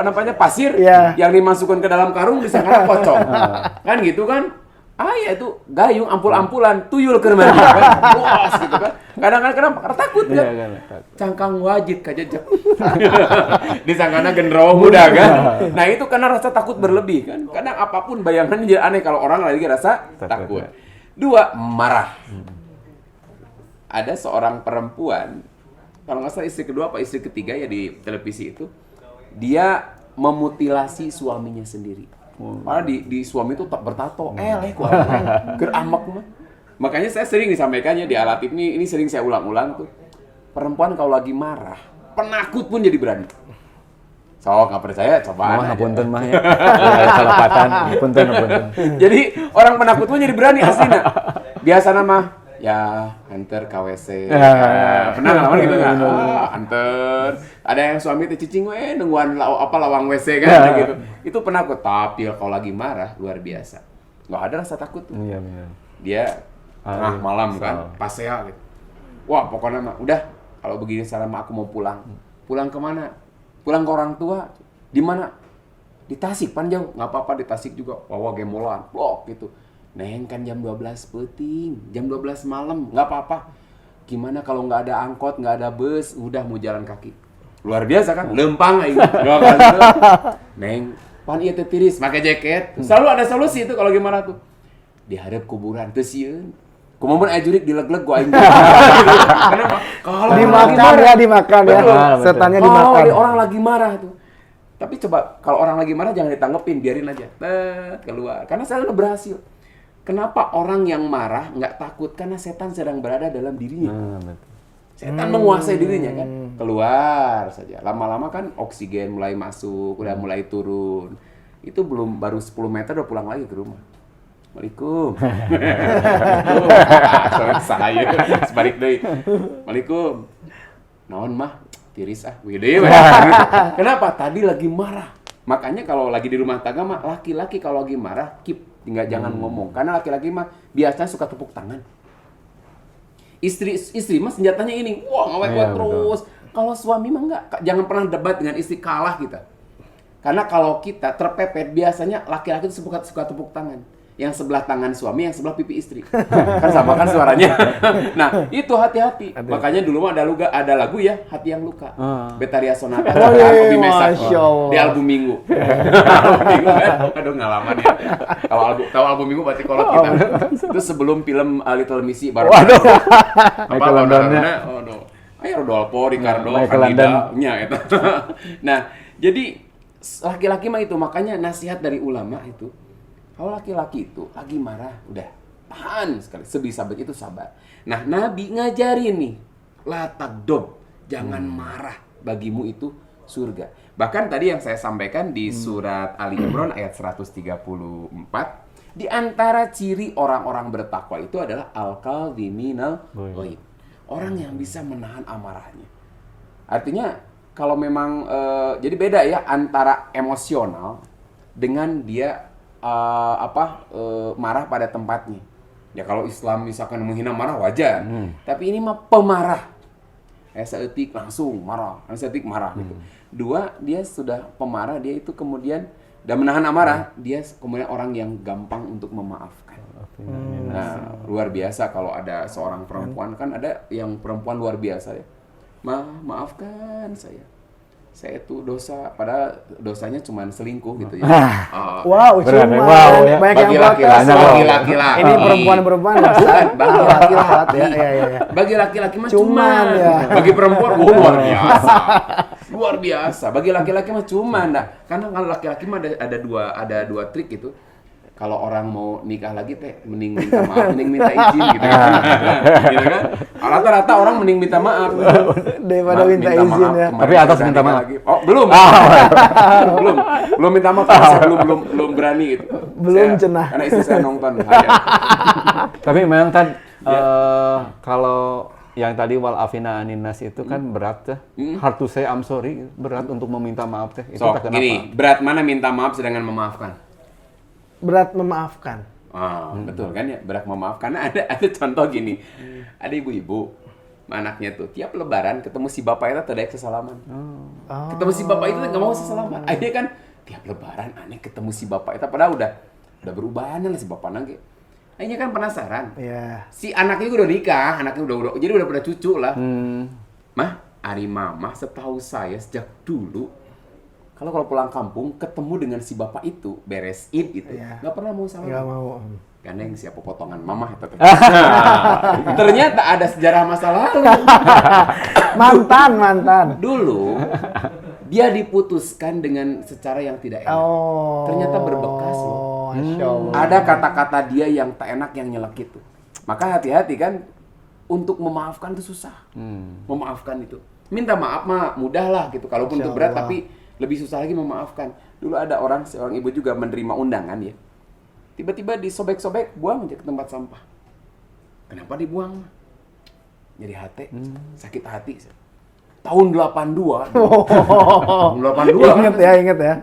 namanya pasir yang dimasukkan ke dalam karung di sangana pocong. Kan gitu kan? Ya itu gayung ampul-ampulan tuyul keur mandi kan. Luas gitu kan. Kadang-kadang kenapa? Karena takut kan. Cangkang wajib kajejek. Di sangana genderuwo muda kan. Nah, itu karena rasa takut berlebih kan. Kadang apapun bayangannya jadi aneh kalau orang lagi rasa takut. 2, marah. Ada seorang perempuan, kalau nggak salah istri kedua apa istri ketiga ya di televisi itu, dia memutilasi suaminya sendiri. Malah di suami itu tak bertato, geramak mah. Makanya saya sering disampaikannya di Alatip ini sering saya ulang-ulang tuh. Perempuan kalau lagi marah, penakut pun jadi berani. So, nggak percaya, coba. Ngapunten mah ya. Salepatan, punten. Jadi orang penakut pun jadi berani aslinya. Biasa nama ya hunter KWC. Pernah ngalamin gitu nggak? Hunter. Ada yang suami teh cicing nungguan lawang WC kan gitu. Itu penakut. Tapi kalau lagi marah luar biasa. Nggak ada rasa takut. Iya, benar. Dia tengah malam kan, pasea gitu. Wah, pokoknya mah udah kalau begini selama aku mau pulang. Pulang kemana? Pulang ke orang tua. Di mana? Di Tasik, pan jauh. Nggak apa-apa di Tasik juga. Bawa gemolan, blok gitu. Neng kan jam 12 peting, jam 12 malam, nggak apa-apa. Gimana kalau nggak ada angkot, nggak ada bus, udah mau jalan kaki. Luar biasa kan? Lempang aja. Neng, pan ieu teh tiris, pakai jaket. Selalu ada solusi itu kalau gimana tuh. Diharap kuburan teu sieun. Kumaha aya jurik dileg-leg gua aing. Kenapa? Kalau dimakan ya. Setannya dimakan. Kalau orang lagi marah tuh. Tapi coba kalau orang lagi marah jangan ditanggepin, biarin aja. Keluar. Karena saya udah berhasil. Kenapa orang yang marah nggak takut? Karena setan sedang berada dalam dirinya. Setan menguasai dirinya kan. Keluar saja. Lama-lama kan oksigen mulai masuk, udah mulai turun. Itu baru 10 meter udah pulang lagi ke rumah. Assalamualaikum. Saya sebalik deui. Assalamualaikum. Naon mah? Tiris Wede. Kenapa? Tadi lagi marah. Makanya kalau lagi di rumah tangga mah laki-laki kalau lagi marah jangan ngomong. Karena laki-laki mah biasanya suka tepuk tangan. Istri mah senjatanya ini. Wah, ngawet terus. Kalau suami mah enggak. Jangan pernah debat dengan istri, kalah kita. Karena kalau kita terpepet biasanya laki-laki itu suka tepuk tangan. Yang sebelah tangan suami, yang sebelah pipi istri. Kan sama kan suaranya. Nah, itu hati-hati. Makanya dulu mah ada lagu ya, Hati yang Luka. Betaria Sonata. Kopi Mesak. Di album Minggu. Album Minggu kan. Aduh, ngalaman ya. Kalau album Minggu berarti kolot kita. Itu sebelum film Little Missy baru. Waduh. Apa Londonnya? Ayo Rodolfo, Ricardo, Candida-nya itu. Nah, jadi laki-laki mah itu. Makanya nasihat dari ulama itu. Kalau laki-laki itu lagi marah, udah tahan sekali, sebisa begitu sabar. Nah, Nabi ngajarin nih, la tagdob, jangan marah, bagimu itu surga. Bahkan tadi yang saya sampaikan di surat Ali Imran ayat 134, di antara ciri orang-orang bertakwa itu adalah al-kadhiminal ghaidh. Orang yang bisa menahan amarahnya. Artinya kalau memang jadi beda ya antara emosional dengan dia marah pada tempatnya. Ya kalau Islam misalkan menghina marah wajar. Tapi ini mah pemarah. Seetik langsung marah, seetik marah gitu. 2, dia sudah pemarah, dia itu kemudian dan menahan amarah, dia kemudian orang yang gampang untuk memaafkan. Nah, luar biasa kalau ada seorang perempuan, kan ada yang perempuan luar biasa ya. Maafkan saya itu dosa, padahal dosanya cuma selingkuh gitu ya. Wow, ya. Banyak yang protes. Bagi laki-laki. Ini perempuan-perempuan bukan, bagi laki-laki. Ya. Bagi laki-laki mah cuman ya. Bagi perempuan luar biasa. Luar biasa. Bagi laki-laki mah cuman. Nah, karena kalau laki-laki mah ada dua trik gitu. kalau orang mau nikah lagi teh mending minta maaf, mending minta izin gitu kan. Gitu kan? Rata-rata orang mending minta maaf Daripada minta izin maaf, ya. kemarin Tapi atas udah minta nikah maaf. lagi. Oh, belum. belum minta maaf karena saya belum berani gitu. Belum Saya- cenah. Karena istri saya nonton. Bahaya. Tapi memang kan kalau yang tadi wal afina aninas itu kan berat teh. Hard to say I'm sorry, berat untuk meminta maaf teh. Itu So, tak kenapa. gini, berat mana minta maaf sedangkan memaafkan? Berat memaafkan. Betul kan ya, berat memaaf. Karena ada contoh gini, ada ibu-ibu, anaknya tuh tiap lebaran ketemu si bapak itu tidak kesalaman. Ketemu si bapak itu nggak mau sesalaman. Akhirnya kan tiap lebaran aneh ketemu si bapak itu, padahal udah berubahan lah si bapak nangke. Akhirnya kan penasaran. Iya. Si anaknya udah nikah, anaknya udah jadi udah pada cucu lah. Hmm. Mah, ari mama setahu saya sejak dulu kalau pulang kampung ketemu dengan si bapak itu beres id gitu, Iya. nggak pernah mau salam. Nggak mau. Gandeng siapa potongan mama itu. Ternyata ada sejarah masa lalu. Mantan. Dulu dia diputuskan dengan secara yang tidak enak. Oh. Ternyata berbekas loh. Masya Allah. Ada kata-kata dia yang tak enak yang nyelekit tuh. Maka hati-hati kan untuk memaafkan itu susah. Memaafkan itu. Minta maaf mah mudah lah gitu. Kalaupun itu Masya berat Allah. tapi lebih susah lagi memaafkan. Dulu ada seorang ibu juga menerima undangan ya. Tiba-tiba disobek-sobek, buang aja ke tempat sampah. Kenapa dibuang? Jadi hati, sakit hati. Tahun 82. Tahun 82. Ingat ya.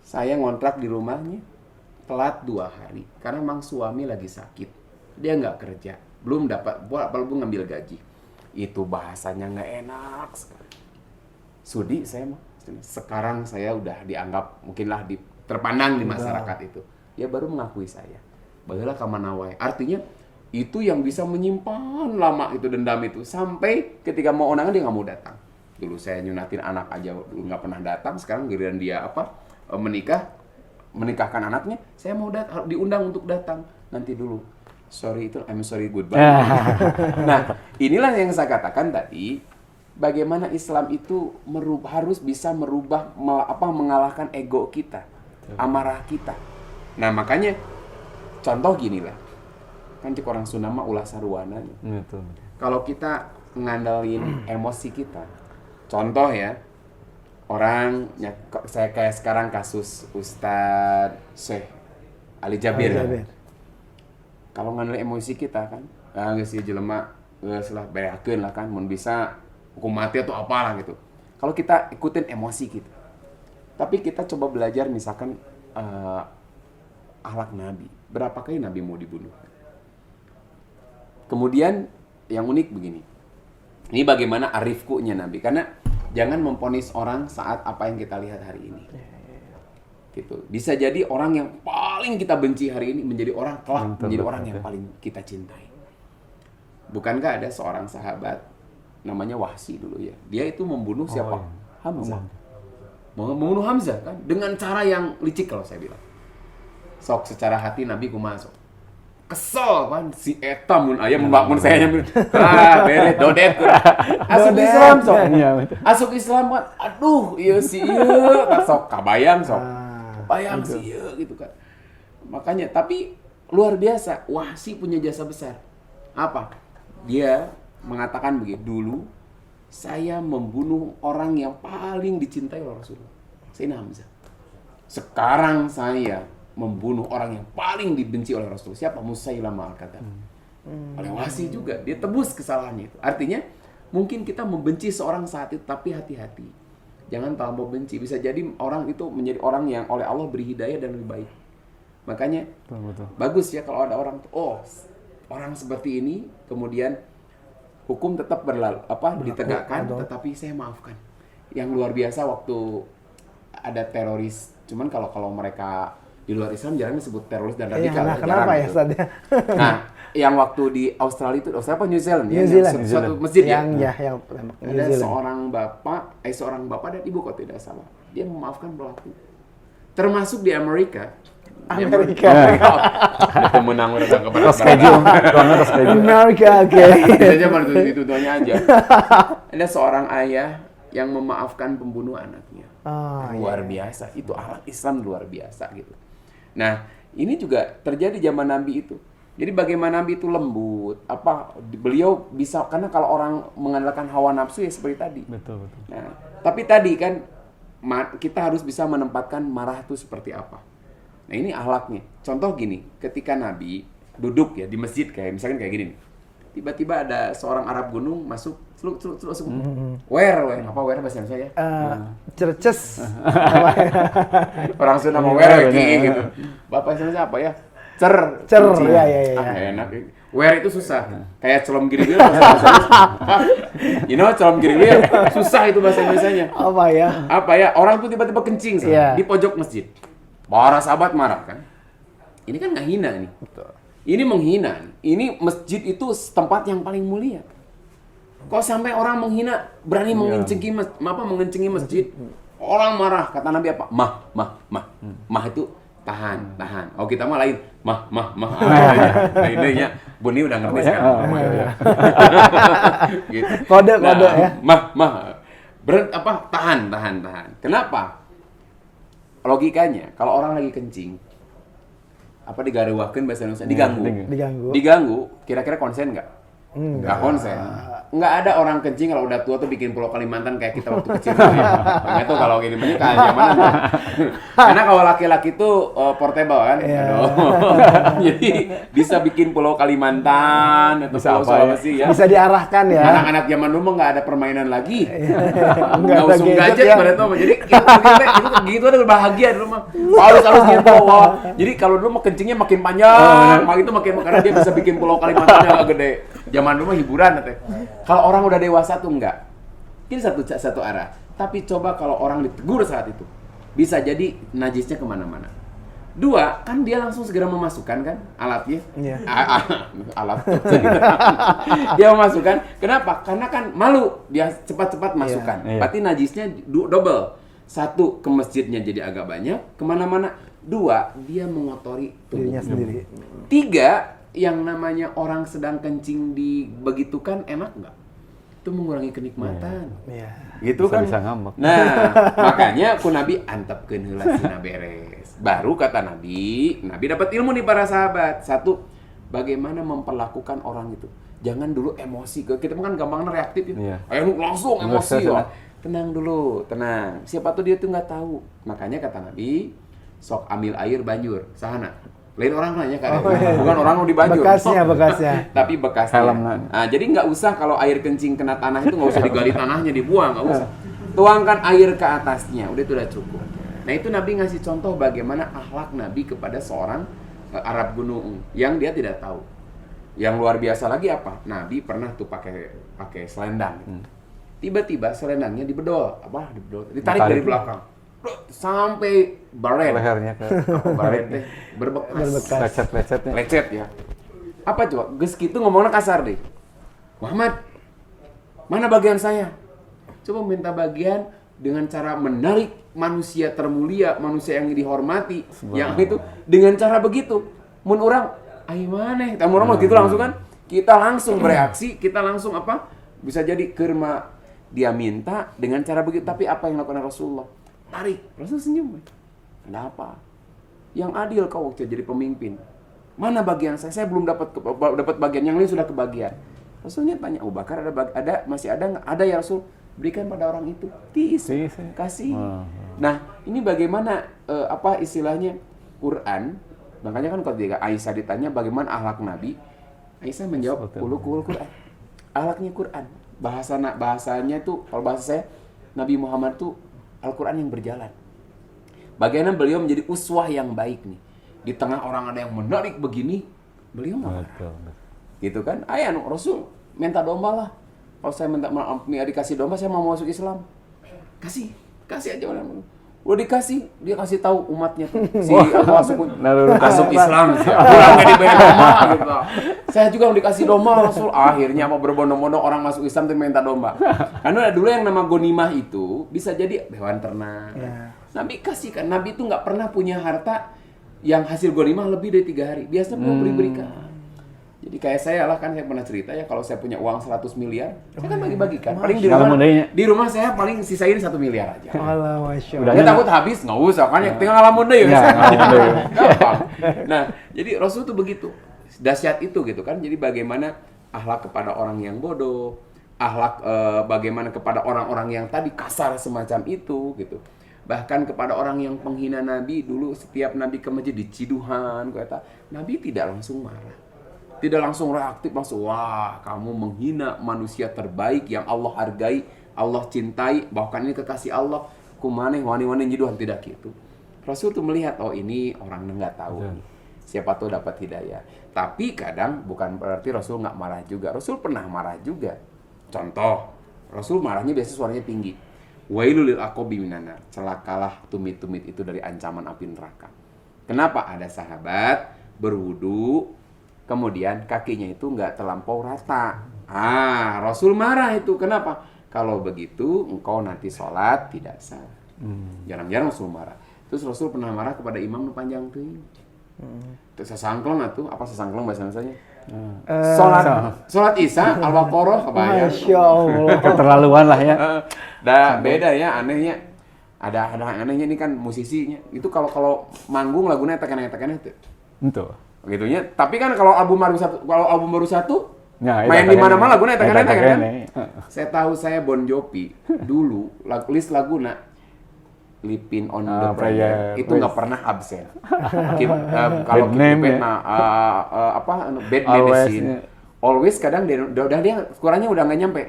Saya ngontrak di rumahnya, telat 2 hari. Karena memang suami lagi sakit. Dia nggak kerja. Belum ngambil gaji. Itu bahasanya nggak enak sekali. Sudi saya mah. Sekarang saya udah dianggap mungkinlah terpandang di masyarakat itu. Dia baru mengakui saya. Baheula ka manawai. Artinya itu yang bisa menyimpan lama itu dendam itu sampai ketika mau undangan dia nggak mau datang. Dulu saya nyunatin anak aja dulu nggak pernah datang. Sekarang giliran dia menikahkan anaknya, saya mau diundang untuk datang. Nanti dulu. Sorry itu I'm sorry goodbye. Nah, inilah yang saya katakan tadi. Bagaimana Islam itu harus bisa merubah, mengalahkan ego kita, amarah kita. Nah makanya contoh gini lah, kan cik orang Sunda mah ulah sarwana. Betul. Kalau kita ngandalin emosi kita, contoh ya, saya kayak sekarang kasus Ustadz Syekh Ali Jabir. Kalau ngandalin emosi kita kan, nggak sih jelema, setelah bereakeun lah kan, mun bisa hukum mati atau apalah gitu. Kalau kita ikutin emosi kita, tapi kita coba belajar misalkan akhlak Nabi. Berapa kali Nabi mau dibunuh? Kemudian yang unik begini. Ini bagaimana arifkunya Nabi. Karena jangan memponis orang saat apa yang kita lihat hari ini. Gitu. Bisa jadi orang yang paling kita benci hari ini menjadi orang kelak, menjadi orang yang paling kita cintai. Bukankah ada seorang sahabat namanya Wahsi dulu ya. Dia itu membunuh siapa? Hamzah. Membunuh Hamzah kan dengan cara yang licik kalau saya bilang. Sok secara hati Nabi kumaha sok. Kesel kan si eta mun aya mun saya nyambil. Beres dodet. Asuk Islam sok. Asuk Islam kan aduh ieu si ieu sok kabayang sok. Bayang si ieu gitu kan. Makanya tapi luar biasa Wahsi punya jasa besar. Apa? Dia mengatakan begini, dulu saya membunuh orang yang paling dicintai oleh Rasulullah, Sayyidina Hamzah. Sekarang saya membunuh orang yang paling dibenci oleh Rasulullah. Siapa? Musailamah al-Kadzdzab. Oleh Wahsi juga, dia tebus kesalahannya itu. Artinya, mungkin kita membenci seorang saat itu, tapi hati-hati. Jangan terlalu benci. Bisa jadi orang itu menjadi orang yang oleh Allah beri hidayah dan lebih baik. Makanya, bagus ya kalau ada orang, orang seperti ini, kemudian hukum tetap ditegakkan, tetapi saya maafkan. Yang luar biasa waktu ada teroris, cuman kalau mereka di luar Islam jarang disebut teroris dan radikal. Nah, kenapa ya Ustaz? Nah, yang waktu di Australia itu, Australia apa New Zealand? New Zealand. Suatu masjid yang ya. New Ada Zealand. seorang bapak dan ibu kalau tidak salah. Dia memaafkan pelaku. Termasuk di Amerika. Itu menang udah ke Amerika, oke. Saja baru itu-itunya aja. Ada seorang ayah yang memaafkan pembunuh anaknya. Luar biasa. Itu akhlak Islam luar biasa gitu. Nah, Ini juga terjadi zaman Nabi itu. Jadi bagaimana Nabi itu lembut, beliau bisa, karena kalau orang mengandalkan hawa nafsu ya seperti tadi. Betul. Nah, tapi tadi kan kita harus bisa menempatkan marah itu seperti apa. Nah ini akhlaknya. Contoh gini, ketika Nabi duduk ya di masjid kayak misalkan kayak gini nih. Tiba-tiba ada seorang Arab gunung masuk, celuk. Apa wer bahasa Indonesia ya? Cerces. Orang Sunda mau wer gitu. Bapak Indonesia apa ya? Cer, ya. Enak. Wer itu susah. Kayak colom giriwil. Colom giriwil susah itu bahasa Indonesianya. Apa ya? Orang tuh tiba-tiba kencing di pojok masjid. Para sahabat marah kan. Ini kan nggak hina nih. Betul. Ini menghina. Ini masjid itu tempat yang paling mulia. Kok sampai orang menghina, berani mengencengi masjid? Orang marah. Kata Nabi apa? Mah itu tahan. Oh kita mah lain. Mah. Nah idenya, Buni udah ngerti sekarang. Gitu. Kode ya. Mah. Tahan. Kenapa? Logikanya, kalau orang lagi kencing, digaruwakeun bahasa Indonesia, diganggu, kira-kira konsen nggak? Nggak konsen. Nggak ada orang kencing kalau udah tua tuh bikin Pulau Kalimantan kayak kita waktu kecil. Nggak tahu kalau gini menikah zaman itu. Karena kalau laki-laki tuh portable kan. Jadi bisa bikin Pulau Kalimantan atau Pulau Sulawesi ya. Bisa diarahkan ya. Anak-anak zaman dulu nggak ada permainan lagi. Nggak usung gadget pada itu. Jadi gitu ada bahagia di rumah. Harus gitu. Jadi kalau dulu kencingnya makin panjang, karena dia bisa bikin Pulau Kalimantan yang gede. Zaman dulu hiburan katanya. Kalau orang udah dewasa tuh enggak. Ini satu arah. Tapi coba kalau orang ditegur saat itu, bisa jadi najisnya kemana-mana. Dua, kan dia langsung segera memasukkan kan alatnya. Alat. Dia memasukkan. Kenapa? Karena kan malu. Dia cepat-cepat masukkan. Berarti najisnya double. Satu, ke masjidnya jadi agak banyak. Kemana-mana. Dua, dia mengotori tubuhnya sendiri. Tiga, yang namanya orang sedang kencing dibegitukan enak nggak? Itu mengurangi kenikmatan. Gitu kan? Bisa ngambek. Nah, makanya Nabi antepkeun heula sina beres. Baru kata Nabi dapat ilmu nih para sahabat. Satu, bagaimana memperlakukan orang itu. Jangan dulu emosi. Kita kan gampang reaktif ya. Ayo langsung emosi ya. Tenang dulu, tenang. Siapa tuh dia tuh nggak tahu. Makanya kata Nabi, sok ambil air banjur, sahana. Lain orang nanya bukan orang mau dibanjur. Bekasnya. Tapi bekasnya. Nah, jadi nggak usah kalau air kencing kena tanah itu nggak usah digali tanahnya, dibuang, nggak usah. Tuangkan air ke atasnya, udah itu udah cukup. Nah itu Nabi ngasih contoh bagaimana akhlak Nabi kepada seorang Arab gunung yang dia tidak tahu. Yang luar biasa lagi apa? Nabi pernah tuh pakai selendang. Tiba-tiba selendangnya dibedol, ditarik dari belakang. Sampai baret lehernya ke berbekas lecet ya. Apa coba? Geus kitu ngomongnya kasar deh. Muhammad, mana bagian saya? Coba minta bagian dengan cara menarik manusia termulia, manusia yang dihormati, yang itu dengan cara begitu. Mun urang, ai maneh, tamu urang gitu langsung kan? Kita langsung bereaksi, kita langsung bisa jadi kerma dia minta dengan cara begitu, tapi apa yang dilakukan Rasulullah? Tarik, Rasul senyum. Kenapa? Yang adil kau waktu jadi pemimpin. Mana bagian saya? Saya belum dapat bagian, yang lain sudah kebagian. Rasulnya tanya, Abu Bakar masih ada nggak? Ada ya Rasul. Berikan pada orang itu. Kasih. Nah, ini bagaimana istilahnya Quran? Makanya kan ketika Aisyah ditanya bagaimana akhlak Nabi, Aisyah menjawab, Qul Quran. Akhlaknya Quran. Bahasanya itu kalau bahasa saya Nabi Muhammad tuh Al-Quran yang berjalan. Bagaimana beliau menjadi uswah yang baik nih. Di tengah orang ada yang menarik begini, beliau nggak marah. Gitu kan? Rasul minta domba lah. Kalau saya minta dikasih domba, saya mau masuk Islam. Kasih aja orang. Udah dikasih, dia kasih tahu umatnya tuh. Masuk Islam sih. Pulang nggak dibayar domba gitu. Saya juga mau dikasih domba Rasul. Akhirnya mau berbondong-bondong orang masuk Islam tuh minta domba. Karena dulu yang nama gonimah itu bisa jadi hewan ternak. Nabi kasih kan. Nabi itu nggak pernah punya harta yang hasil gonimah lebih dari 3 hari. Biasanya mau berikan. Jadi kayak saya lah kan, saya pernah cerita ya, kalau saya punya uang 100 miliar, saya kan bagi-bagikan. Paling Kalau mudanya. di rumah saya paling sisain 1 miliar aja. Alah, Masya Udah Allah. Dia takut habis, nggak usah kan, tinggal ngalamun deh. Ya, ngalamun deh. Gampang. Nah, jadi Rasul tuh begitu. Dahsyat itu gitu kan. Jadi bagaimana akhlak kepada orang yang bodoh, akhlak bagaimana kepada orang-orang yang tadi kasar semacam itu gitu. Bahkan kepada orang yang penghina Nabi, dulu setiap Nabi ke masjid diciduhan, kata Nabi tidak langsung marah. Tidak langsung reaktif, langsung wah kamu menghina manusia terbaik yang Allah hargai, Allah cintai, bahkan ini kekasih Allah, kumaneh wani-wani nyiduhan, tidak gitu. Rasul tuh melihat, oh ini orang nggak tahu, siapa tuh dapat hidayah. Tapi kadang bukan berarti Rasul nggak marah juga. Rasul pernah marah juga. Contoh, Rasul marahnya biasa suaranya tinggi. Wailul lil aqabi minan nar. Celakalah tumit-tumit itu dari ancaman api neraka. Kenapa? Ada sahabat berwudu, kemudian kakinya itu nggak terlampau rata. Rasul marah itu. Kenapa? Kalau begitu engkau nanti sholat tidak sah. Jarang-jarang Rasul marah. Terus Rasul pernah marah kepada imam nu panjang tuh. Terus sesangklong atuh, apa sesangklong bahasa Indonesianya? Sholat Isya Al-Baqarah kebayang. Masya Allah. Keterlaluan lah ya. Beda ya, anehnya. Ada anehnya, ini kan musisinya. Itu kalau manggung lagunya tekan tuh. Itu. Begitunya. Tapi kan kalau album baru satu Ya, main di mana-mana lagunya tekan kan. nih. Saya tahu saya Bon Jovi dulu list laguna Living on the Prayer itu nggak pernah absen. Kalau kita Bad Medicine, Always kadang dia suaranya udah nggak nyampe.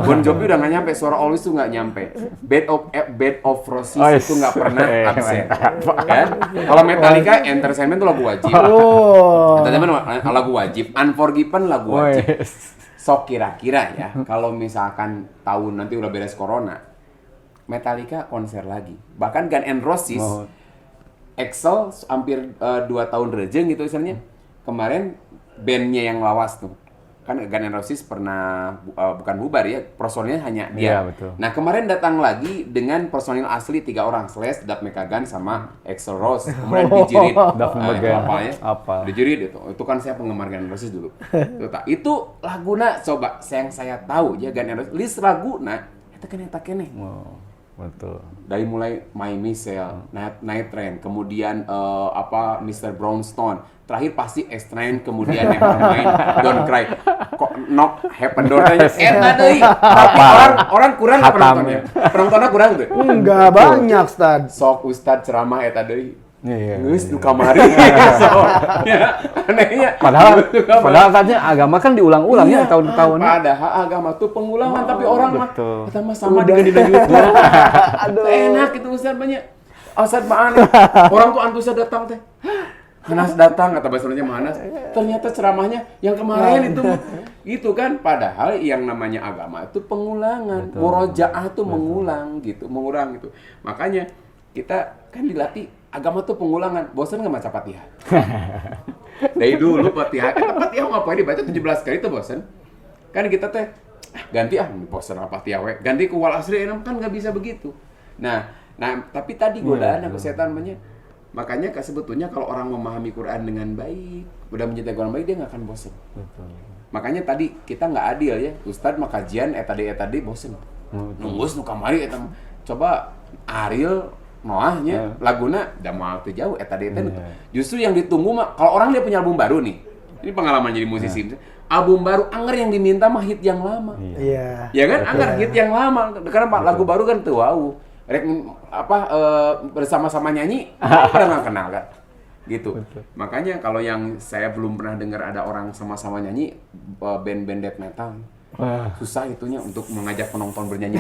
Bon Jovi udah nggak nyampe, suara Always tuh nggak nyampe. Bed of Roses itu nggak pernah absen. Kan? Kalau Metallica Entertainment tuh lagu wajib. Entertainment lagu wajib, Unforgiven lagu wajib. Sok kira-kira ya, kalau misalkan tahun nanti udah beres corona, Metallica konser lagi. Bahkan Guns N' Roses, Axl hampir 2 tahun rejeng gitu misalnya. Kemarin bandnya yang lawas tuh. Kan Guns N' Roses pernah bukan bubar ya, personilnya hanya dia. Iya, betul. Nah kemarin datang lagi dengan personil asli 3 orang, Slash, Duff McKagan sama Axl Rose. Kemudian dijirit. Duff McKagan. Apa? Dijirit itu kan saya penggemar Guns N' Roses dulu. Itu laguna coba yang saya tahu ya Guns N' Roses list laguna eta kene. Betul. Dari mulai My Michelle, Night Train, kemudian Mr. Brownstone, terakhir pasti X-Train, kemudian Nevermind, Don't Cry, kok Knock, Happen Door tanya, eta deui. Orang kurang penontonnya. Penontonnya kurang tuh. Enggak banyak, Ustad. Sok Ustad ceramah eta deui. Iya. Geus nu kamari. Anehnya. Padahal katanya agama kan diulang-ulang ya tahun ke tahun. Padahal agama tuh pengulangan, tapi orang mah betul. kita mah sama dengan di YouTube. Aduh. Enak itu Ustaz banyak. Ustaz mah aneh. Orang tuh antusias datang teh. Hanas datang kata bahasa Indonesia Hanas. Ternyata ceramahnya yang kemarin itu gitu kan. Padahal yang namanya agama itu pengulangan. Murojaah tuh mengulang gitu, mengulang gitu. Makanya kita kan dilatih agama tuh pengulangan. Bosan nggak baca Fatihah? Dari dulu Fatihah ngapain dibaca 17 kali tuh bosan? Kan kita teh ganti bosan Fatihah we. Ganti ke wal asri kan nggak bisa begitu. Nah tapi tadi godaan aku setan banyak. Makanya sebetulnya kalau orang memahami Quran dengan baik, udah mencintai Quran baik, dia nggak akan bosan. Makanya tadi kita nggak adil ya. Ustadz mah kajian tadi bosan. Nunggus nu kamari eta. Coba Ariel Noahnya laguna da moal teu jauh eta teh. Justru yang ditunggu mah kalau orang dia punya album baru nih. Ini pengalaman jadi musisi. Album baru anger yang diminta mah hit yang lama. Iya. Ya kan anger hit yang lama. Karena lagu baru kan teu wau. Rek bersama-sama nyanyi pernah nggak kenal kan? Gitu. Makanya kalau yang saya belum pernah dengar ada orang sama-sama nyanyi band-band death metal. Susah itunya untuk mengajak penonton bernyanyi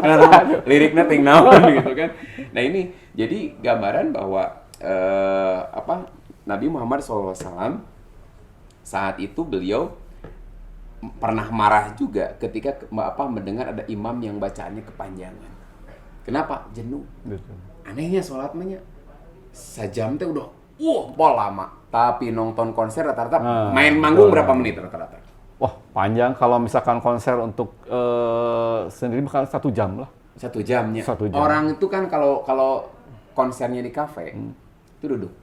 karena liriknya ting naon gitu kan. Nah ini jadi gambaran bahwa Nabi Muhammad SAW saat itu beliau pernah marah juga ketika mendengar ada imam yang bacaannya kepanjangan. Kenapa? Jenuh. Anehnya sholat mahnya sejam teh udah lama. Tapi nonton konser rata-rata main manggung berapa menit rata-rata? Wah, panjang. Kalau misalkan konser untuk sendiri bakal 1 jam lah. 1 jamnya. 1 jam. Orang itu kan kalau konsernya di kafe itu duduk.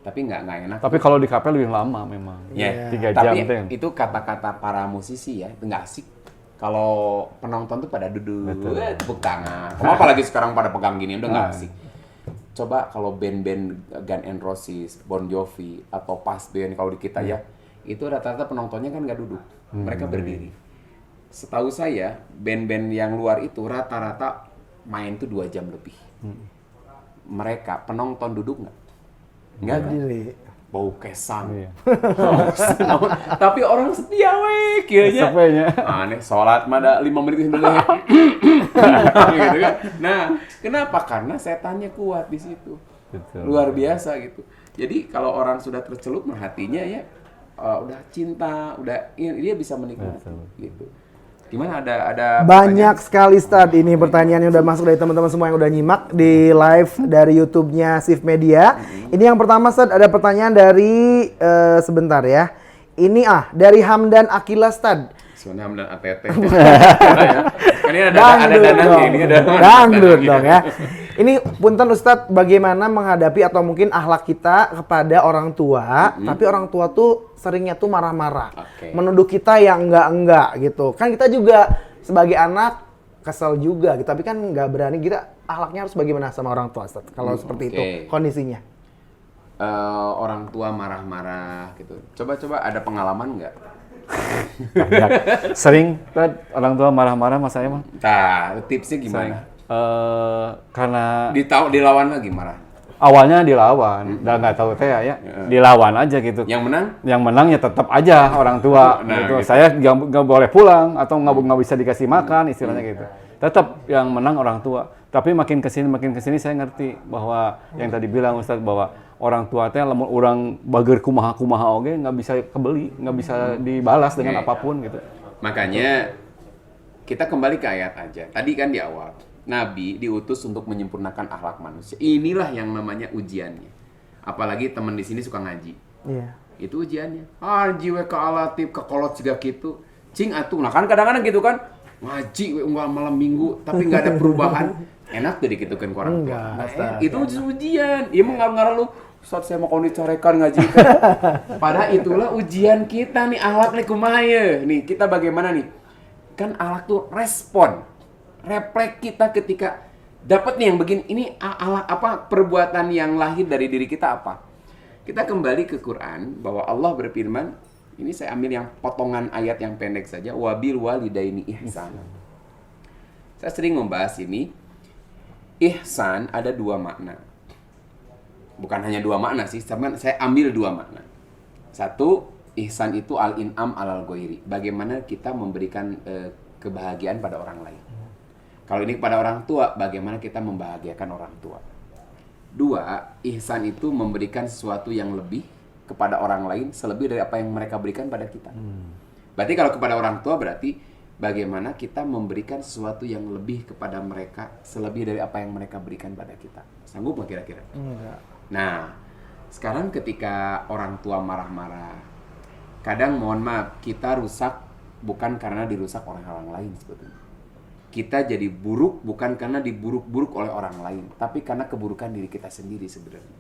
tapi nggak enak. Tapi kalau di kafe lebih lama memang. Ya, 3 tapi jam tuh. itu kata-kata para musisi ya, itu nggak asik. Kalau penonton tuh pada duduk, tepuk tangan. Apalagi sekarang pada pegang gini, udah nggak asik. Coba kalau band-band Guns N' Roses, Bon Jovi, atau Pas Band kalau di kita ya, itu rata-rata penontonnya kan nggak duduk, mereka berdiri. Setahu saya, band-band yang luar itu rata-rata main tuh 2 jam lebih. Mereka penonton duduk nggak? Nggak kan? Bau kesang. Tapi orang setia weh kayaknya. Sepenya. Aneh, sholat mah ada 5 menit sebelumnya. Gitu kan. Nah, kenapa? Karena setannya kuat di situ. Betul. Luar biasa gitu. Jadi kalau orang sudah tercelup mah hatinya ya udah cinta, udah dia bisa menikmati gitu. Gimana ada Banyak sekali Stad ini pertanyaannya udah masuk dari teman-teman semua yang udah nyimak di live dari YouTube-nya Shift Media. Ini yang pertama Stad, ada pertanyaan dari sebentar ya. Ini dari Hamdan Akila Stad. Sunan dan ATT. Kan ini ada dananya ini ada. Dangdut dong ya. Ini punten Ustadz, bagaimana menghadapi atau mungkin akhlak kita kepada orang tua, tapi orang tua tuh seringnya tuh marah-marah, menuduh kita yang enggak gitu. Kan kita juga sebagai anak kesel juga gitu, tapi kan nggak berani, kita akhlaknya harus bagaimana sama orang tua Ustadz kalau seperti itu kondisinya. Orang tua marah-marah gitu. Coba ada pengalaman nggak? Banyak. Sering kan orang tua marah-marah sama saya mah. Nah, tipsnya gimana? Karena Dilawan lagi marah. awalnya dilawan, dan nggak tahu teh ya, dilawan aja gitu. Yang menang? Yang menang ya tetap aja orang tua. Gitu. Saya nggak boleh pulang atau nggak bisa dikasih makan, istilahnya gitu. Tetap yang menang orang tua. Tapi makin kesini saya ngerti bahwa yang tadi bilang Ustadz bahwa orang tua teh lamun orang bager kumaha oge nggak bisa kebeli, nggak bisa dibalas dengan apapun gitu. Makanya kita kembali ke ayat aja. Tadi kan di awal, Nabi diutus untuk menyempurnakan akhlak manusia. Inilah yang namanya ujiannya. Apalagi teman di sini suka ngaji. Iya. Itu ujiannya. Jiwa ke alatip ke kolot juga gitu. Cing atuh. Nah kan kadang-kadang gitu kan ngaji unggal malam minggu tapi nggak ada perubahan. Enak tuh dikitukan ke orang tua. Nah, itu ujian. Iya mau ngarang lu. Saat saya mau dicarekan ngaji. Padahal itulah ujian kita nih, akhlak nih kumaha ye. Nih kita bagaimana nih? Kan akhlak tuh respon, refleks kita ketika dapat nih yang begini. Ini akhlak apa, perbuatan yang lahir dari diri kita apa? Kita kembali ke Quran bahwa Allah berfirman. Ini saya ambil yang potongan ayat yang pendek saja. Wabil walidaini ihsan. Saya sering membahas ini. Ihsan ada 2 makna. Bukan hanya 2 makna sih, saya ambil 2 makna. Satu, ihsan itu al-in'am alal ghairi. Bagaimana kita memberikan kebahagiaan pada orang lain. Kalau ini kepada orang tua, bagaimana kita membahagiakan orang tua. 2, ihsan itu memberikan sesuatu yang lebih kepada orang lain selebih dari apa yang mereka berikan pada kita. Berarti kalau kepada orang tua berarti bagaimana kita memberikan sesuatu yang lebih kepada mereka selebih dari apa yang mereka berikan pada kita. Sanggup nggak kira-kira? Enggak. Nah, sekarang ketika orang tua marah-marah, kadang mohon maaf, kita rusak bukan karena dirusak oleh orang lain sebetulnya. Kita jadi buruk bukan karena diburuk-buruk oleh orang lain, tapi karena keburukan diri kita sendiri sebenarnya.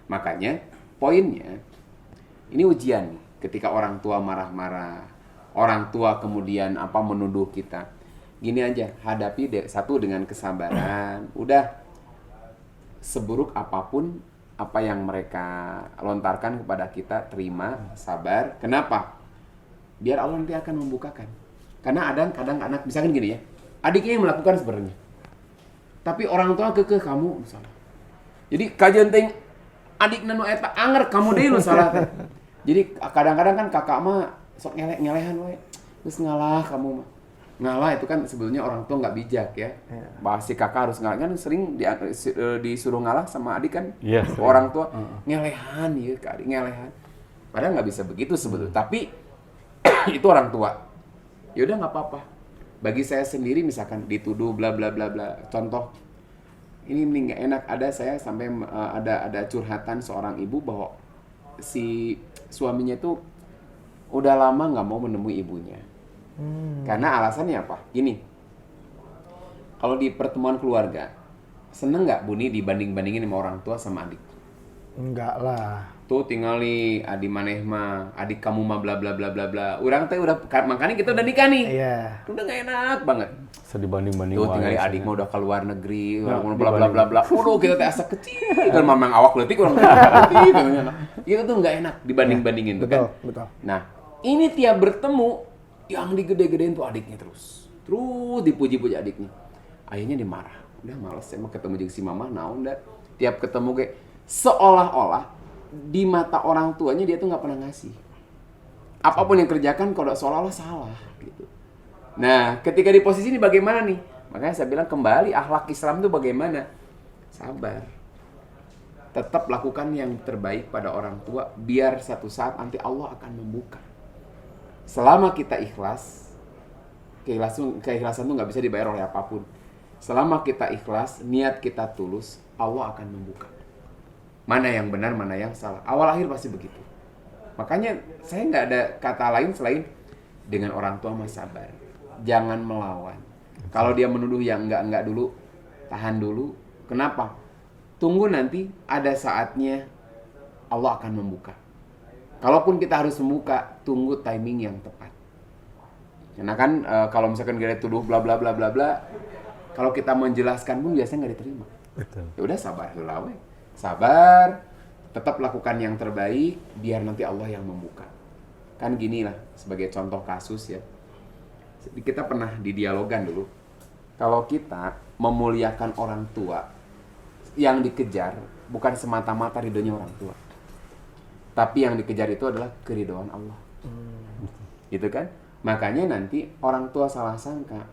Makanya, poinnya, ini ujian nih, ketika orang tua marah-marah, orang tua kemudian menuduh kita. Gini aja, hadapi satu dengan kesabaran. Udah, seburuk apapun apa yang mereka lontarkan kepada kita, terima, sabar. Kenapa? Biar Allah nanti akan membukakan. Karena kadang anak, misalkan gini ya, adiknya yang melakukan sebenarnya. Tapi orang tua kekeh kamu misalnya. Jadi kajian ting adik nanu eta anger kamu deh lu salah. Jadi kadang-kadang kan kakak mah sok nyelehan we. Terus ngalah kamu mah. Ngalah itu kan sebetulnya orang tua nggak bijak ya. Bahas si kakak harus ngalah, kan sering disuruh ngalah sama adik kan. Orang tua nyelehan ya ke adik nyelehan. Padahal nggak bisa begitu sebetulnya. Tapi itu orang tua. Ya udah nggak apa-apa. Bagi saya sendiri misalkan dituduh bla bla bla bla. Contoh ini nggak enak, ada saya sampai ada curhatan seorang ibu bahwa si suaminya itu udah lama nggak mau menemui ibunya. Karena alasannya apa? Gini, kalau di pertemuan keluarga, seneng nggak Buni dibanding-bandingin sama orang tua sama adik? Enggak lah. Tuh tinggali adi maneh mah, adik kamu mah bla bla bla bla bla. Urang teh udah makanya kita udah nikah nih. Iya. Udah gak enak banget. Sedih banding-banding. Tuh tinggali wae, adik mah udah ke luar negeri, Nah, bla bla bla bla. Udah kita teh asa kecil, kan mamang awak leutik urang leutik katanya. Itu tuh nggak enak dibanding-bandingin tuh kan. Betul. Nah, ini tiap bertemu yang digede-gedein tuh adiknya terus. Terus dipuji-puji adiknya. Akhirnya dimarah. Udah males emang ketemu jeung si mama naon dah. Tiap ketemu kayak seolah-olah di mata orang tuanya dia tuh nggak pernah ngasih. Apapun yang kerjakan kalau seolah-olah salah gitu. Nah, ketika di posisi ini bagaimana nih? Makanya saya bilang kembali akhlak Islam itu bagaimana? Sabar. Tetap lakukan yang terbaik pada orang tua biar satu saat nanti Allah akan membuka. Selama kita ikhlas, keikhlasan itu nggak bisa dibayar oleh apapun. Selama kita ikhlas, niat kita tulus, Allah akan membuka. Mana yang benar, mana yang salah. Awal akhir pasti begitu. Makanya saya nggak ada kata lain selain dengan orang tua mah sabar. Jangan melawan. Kalau dia menuduh yang enggak dulu, tahan dulu. Kenapa? Tunggu nanti ada saatnya Allah akan membuka. Kalaupun kita harus membuka, tunggu timing yang tepat. Karena kan kalau misalkan kita tuduh bla bla bla bla bla, kalau kita menjelaskan pun biasanya nggak diterima. Betul. Ya udah sabar heula we. Sabar, tetap lakukan yang terbaik biar nanti Allah yang membuka. Kan gini lah sebagai contoh kasus ya. Kita pernah didialogan dulu. Kalau kita memuliakan orang tua, yang dikejar bukan semata-mata ridhonya orang tua. Tapi yang dikejar itu adalah keridhaan Allah. Gitu kan? Makanya nanti orang tua salah sangka.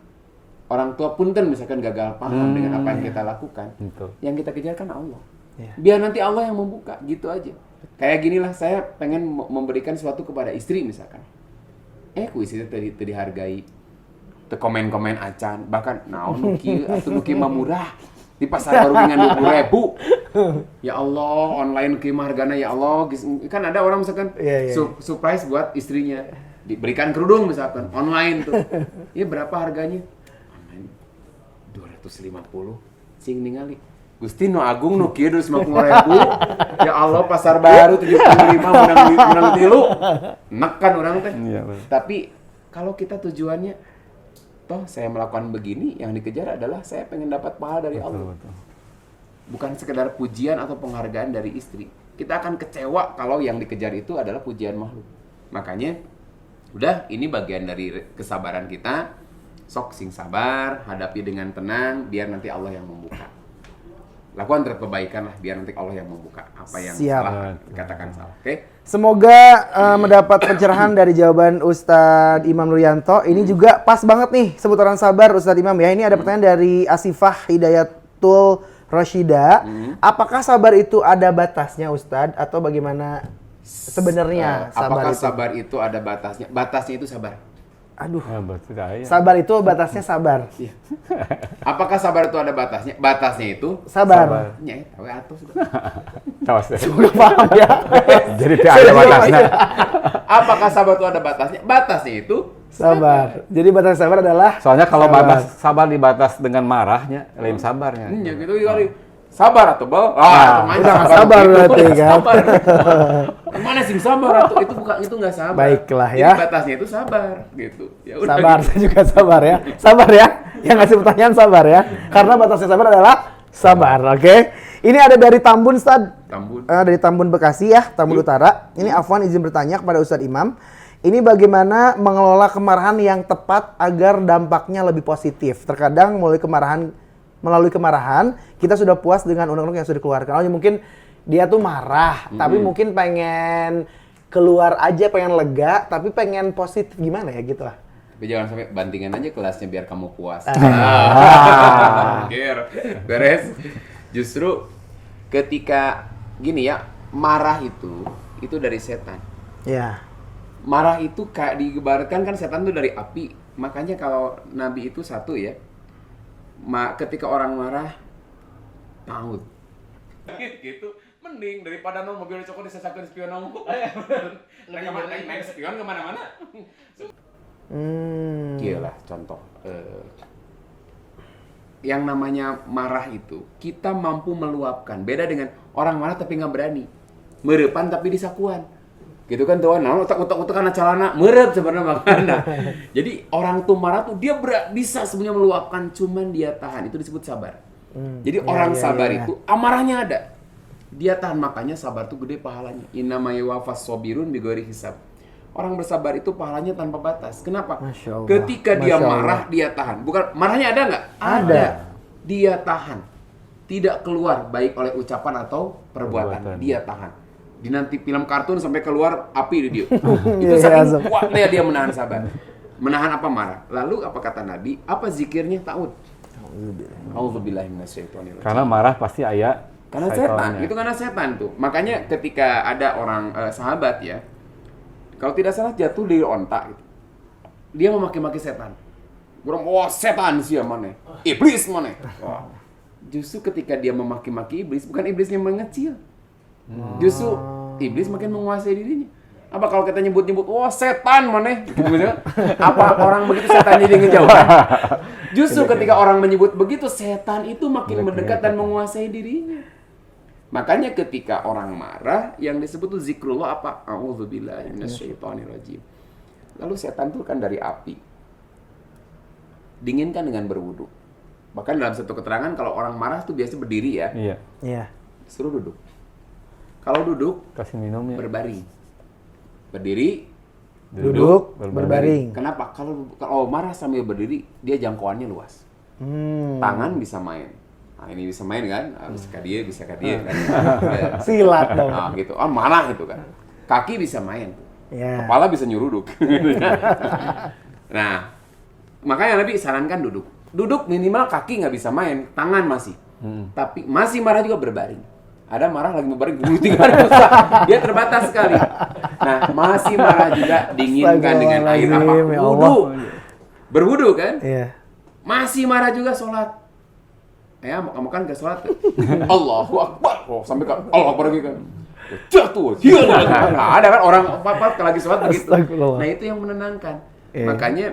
Orang tua punten misalkan gagal paham dengan apa yang kita lakukan. Betul. Yang kita kejar kan Allah. Iya. Biar nanti Allah yang membuka, gitu aja. Kayak ginilah saya pengen memberikan sesuatu kepada istri misalkan. Ku istri tadi dihargai. Teu komen-komen acan, bahkan naon nu kieu atuh nu kieu mah murah. Di pasar baru dengan 20.000. Ya Allah, online kieu mah hargana ya Allah. Kan ada orang misalkan surprise buat istrinya. Diberikan kerudung misalkan online tuh. Ya berapa harganya? Online 250. Sing ningali Gusti nu agung nu kieu 250.000. Ya Allah pasar baru 75 menang 3. Nekan orang teh. Iya, Tapi kalau kita tujuannya toh saya melakukan begini yang dikejar adalah saya pengen dapat pahala dari Allah. Betul. Bukan sekedar pujian atau penghargaan dari istri. Kita akan kecewa kalau yang dikejar itu adalah pujian makhluk. Makanya udah ini bagian dari kesabaran kita. Sok sing sabar, hadapi dengan tenang biar nanti Allah yang membuka. Lakukan kebaikan lah biar nanti Allah yang membuka apa yang salah katakan salah. Oke? Semoga mendapat pencerahan dari jawaban Ustadz Imam Nuryanto. Ini juga pas banget nih seputaran sabar Ustadz Imam ya. Ini ada pertanyaan dari Asifah Hidayatul Rashida. Apakah sabar itu ada batasnya Ustadz atau bagaimana sebenarnya sabar apakah itu? sabar itu ada batasnya? Batasnya itu sabar. Aduh. Ya, betul. Sabar itu batasnya sabar. Iya. Apakah sabar itu ada batasnya? Batasnya itu Sabar. nya tahu atuh sudah. Tawas deh. Udah paham ya. Jadi tidak ada batasnya. Apakah sabar itu ada batasnya? Batasnya itu Sabar. Jadi batas sabar adalah Soalnya kalau sabar. batas sabar dibatas dengan marahnya, lain sabarnya. ya gitu kali. Sabar atau bal? Udah nggak sabar berarti kan. Sabar. Mana sih sabar atau itu nggak sabar. Baiklah Jadi ya. batasnya itu sabar gitu. Ya udah Sabar, gitu. saya juga sabar ya. Sabar ya. Yang ngasih pertanyaan sabar ya. Karena batasnya sabar adalah sabar, oke? Ini ada dari Tambun, Ustaz. Tambun. Dari Tambun Bekasi ya, Tambun Utara. Ini Afwan izin bertanya kepada Ustadz Imam. Ini bagaimana mengelola kemarahan yang tepat agar dampaknya lebih positif? Terkadang melalui kemarahan, kita sudah puas dengan undang-undang yang sudah dikeluarkan. Oh, mungkin dia tuh marah, tapi mungkin pengen keluar aja, pengen lega, tapi pengen positif gimana ya gitu lah. Tapi jangan sampai bantingan aja kelasnya biar kamu puas. Beres. Justru ketika gini ya, marah itu dari setan. Ya. Marah itu kayak digambarkan kan setan itu dari api. Makanya kalau Nabi itu satu ya. Ketika orang marah maut. Gitu. Mending daripada mobil cokot disesakeun spion nongku. Main spion kemana-mana. Gila contoh. yang namanya marah itu kita mampu meluapkan. Beda dengan orang marah tapi nggak berani. Merepan tapi disakuan. Gitu kan tuh, nah utak-utak karena celana merep sebenarnya makanya. Jadi orang tuh marah tuh dia bisa sebenarnya meluapkan, cuman dia tahan. Itu disebut sabar. Jadi orang sabar itu amarahnya ada. Dia tahan, makanya sabar tuh gede pahalanya. Innama yuwaffas sabirun bighairi hisab. Orang bersabar itu pahalanya tanpa batas. Kenapa? Masya Allah. Ketika dia Masya Allah. marah, dia tahan. Bukan marahnya ada nggak? Ada. Dia tahan. Tidak keluar baik oleh ucapan atau perbuatan. Dia tahan. Di nanti film kartun sampai keluar api di dia. Itu saking kuatnya dia menahan sabar. Menahan apa marah. Lalu apa kata Nabi? Apa zikirnya? Ta'ud. Auzubillahi minasyaitonir rajim. Karena marah pasti ayah. Karena setan. Itu karena setan tuh. Makanya ketika ada orang sahabat ya, kalau tidak salah jatuh di onta gitu. Dia memaki-maki setan. Kurang, wah setan sih ya mana? Iblis mana? Wah. Justru ketika dia memaki-maki iblis, bukan iblisnya mengecil. Justru iblis makin menguasai dirinya. Apa kalau kita nyebut-nyebut, wah setan mana? Gitu, apa orang begitu setan jadi ngejauh? Justru ketika orang menyebut begitu, setan itu makin mendekat dan menguasai dirinya. Makanya ketika orang marah, yang disebut tuh zikrullah apa? A'udzubillahi minasyaitonirrajim. Lalu setan itu kan dari api. Dinginkan dengan berwudu. Bahkan dalam satu keterangan kalau orang marah tuh biasa berdiri ya. Iya. Iya. Suruh duduk. Kalau duduk, Kasih minum ya. berbaring. Berdiri, Duduk, berbaring. kenapa? Kalau marah sambil berdiri, dia jangkauannya luas. Tangan bisa main. Nah, ini bisa main kan? Bisa ke dia, bisa ke dia kan. Silat dong. Nah, gitu. Marah gitu kan. Kaki bisa main. Ya. Kepala bisa nyuruduk. Nah, makanya Nabi sarankan duduk. Duduk minimal kaki nggak bisa main, tangan masih. Tapi masih marah juga berbaring. Ada marah lagi berbaring, bulu tinggal susah. Dia terbatas sekali. Nah, masih marah juga dinginkan dengan air apa? Astagfirullahaladzim, ya Allah. Wudu. Berwudu kan? Iya. Masih marah juga sholat. Ya, makan ke sholat. Allahu Akbar. Oh, sampai kan Allah Akbar lagi kan. Jatuh. Nah, ada kan orang apa lagi sholat begitu. Astagfirullah. Nah, itu yang menenangkan. Iya. Makanya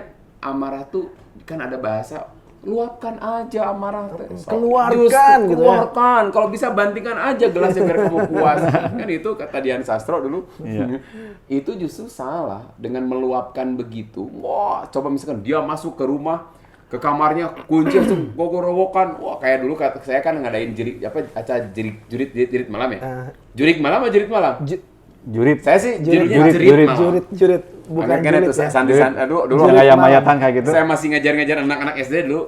amarah tuh kan ada bahasa luapkan aja amarah. Keluarkan gitu ya. Keluarkan. Kalau bisa bantingkan aja gelasnya biar kamu puas. Kan itu kata Dian Sastro dulu. Iya. Itu justru salah dengan meluapkan begitu. Wah, coba misalkan dia masuk ke rumah, ke kamarnya kunci langsung gogorowokan. Wah, kayak dulu kata saya kan ngadain acara jurit malam ya. Jurit malam atau jurit malam? Jurit. Saya sih Jurit, judulnya jurit malam. Jurit. Bukan Makanya jurit tuh ya. santai-santai. Aduh, Yang Jurit ayam-ayatan kayak gitu. saya masih ngajar-ngajar anak-anak SD dulu.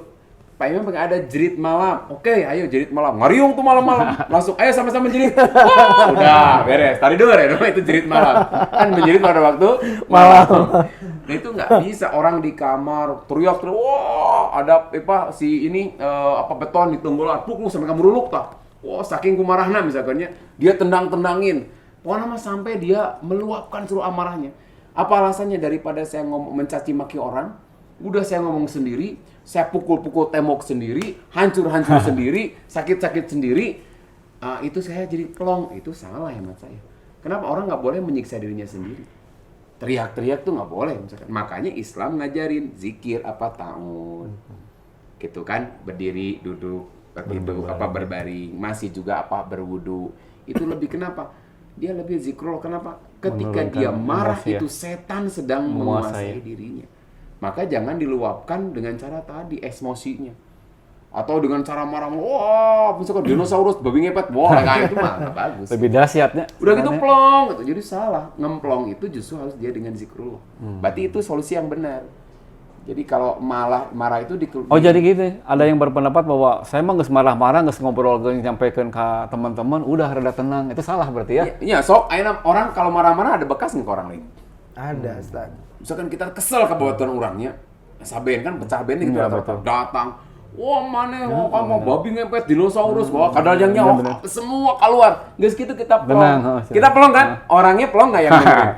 Pak Imam pengen ada jerit malam. Oke, ayo jerit malam. Ngariung tuh malam-malam. Langsung, ayo sama-sama jerit. Wah, udah, beres. Tadi dulu ya, itu jerit malam. Kan menjerit pada waktu malam. Nah itu nggak bisa. Orang di kamar teriak-teriak. Wah, ada apa si ini beton di tenggolan. Pukul sampai kamu ruluk tak. Wah, saking kumarahna misalkannya. Dia tendang-tendangin. Pokoknya sampai dia meluapkan seluruh amarahnya. Apa alasannya? Daripada saya mencaci maki orang, udah saya ngomong sendiri, saya pukul-pukul tembok sendiri, hancur-hancur sendiri, sakit-sakit sendiri, itu saya jadi plong. Itu salah hemat saya. Kenapa orang nggak boleh menyiksa dirinya sendiri? Teriak-teriak tuh nggak boleh misalkan. Makanya Islam ngajarin zikir apa ta'un, gitu kan, berdiri, duduk, berbaring, masih juga berwudu. Itu lebih kenapa? Dia lebih zikrul. Kenapa? Ketika Menurunkan dia marah emosi ya. itu setan sedang menguasai dirinya. Maka jangan diluapkan dengan cara tadi emosinya. Atau dengan cara marah, wah, misalkan dinosaurus babi ngepet, wah, nah itu mah nggak bagus. Lebih dahsyatnya. Udah gitu plong gitu. Jadi salah. Ngemplong itu justru harus dia dengan zikrullah. Berarti itu solusi yang benar. Jadi kalau marah itu Oh jadi gitu, ada yang berpendapat bahwa saya mah nggak marah-marah, nggak ngobrol, nggak nyampaikan ke teman-teman, udah rada tenang, itu salah berarti ya? Iya, sok, orang kalau marah-marah ada bekas nggak ke orang lain? Ada, Ustaz. Misalkan kita kesel kebuatan orangnya, saben kan pecah ben gitu, Iya, betul. datang, wah mana, kamu babi ngepet, dinosaurus, wah kadalnya, semua keluar, guys gitu kita plong, kita plong kan, orangnya plong nggak yang bener?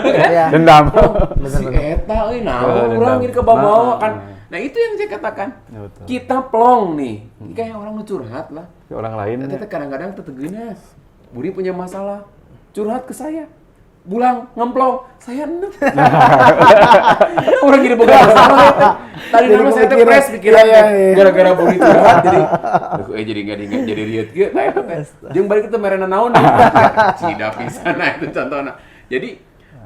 Iya. Dendam. Si Eta, orang ini kebawa kan. Nah itu yang saya katakan. Ya, betul. Kita plong nih. Ini kayak orang curhat lah. Ke orang lain. Kita kadang-kadang tetegenas. Budi punya masalah. Curhat ke saya. pulang ngemplong, saya enak. Orang gini boga masalah ya. Tadi nama saya teh fresh pikiran gara-gara bumi curhat jadi jadi riet gitu. Nah itu teh. Jeung balik itu merena naon. Cida pisan itu contohnya. Jadi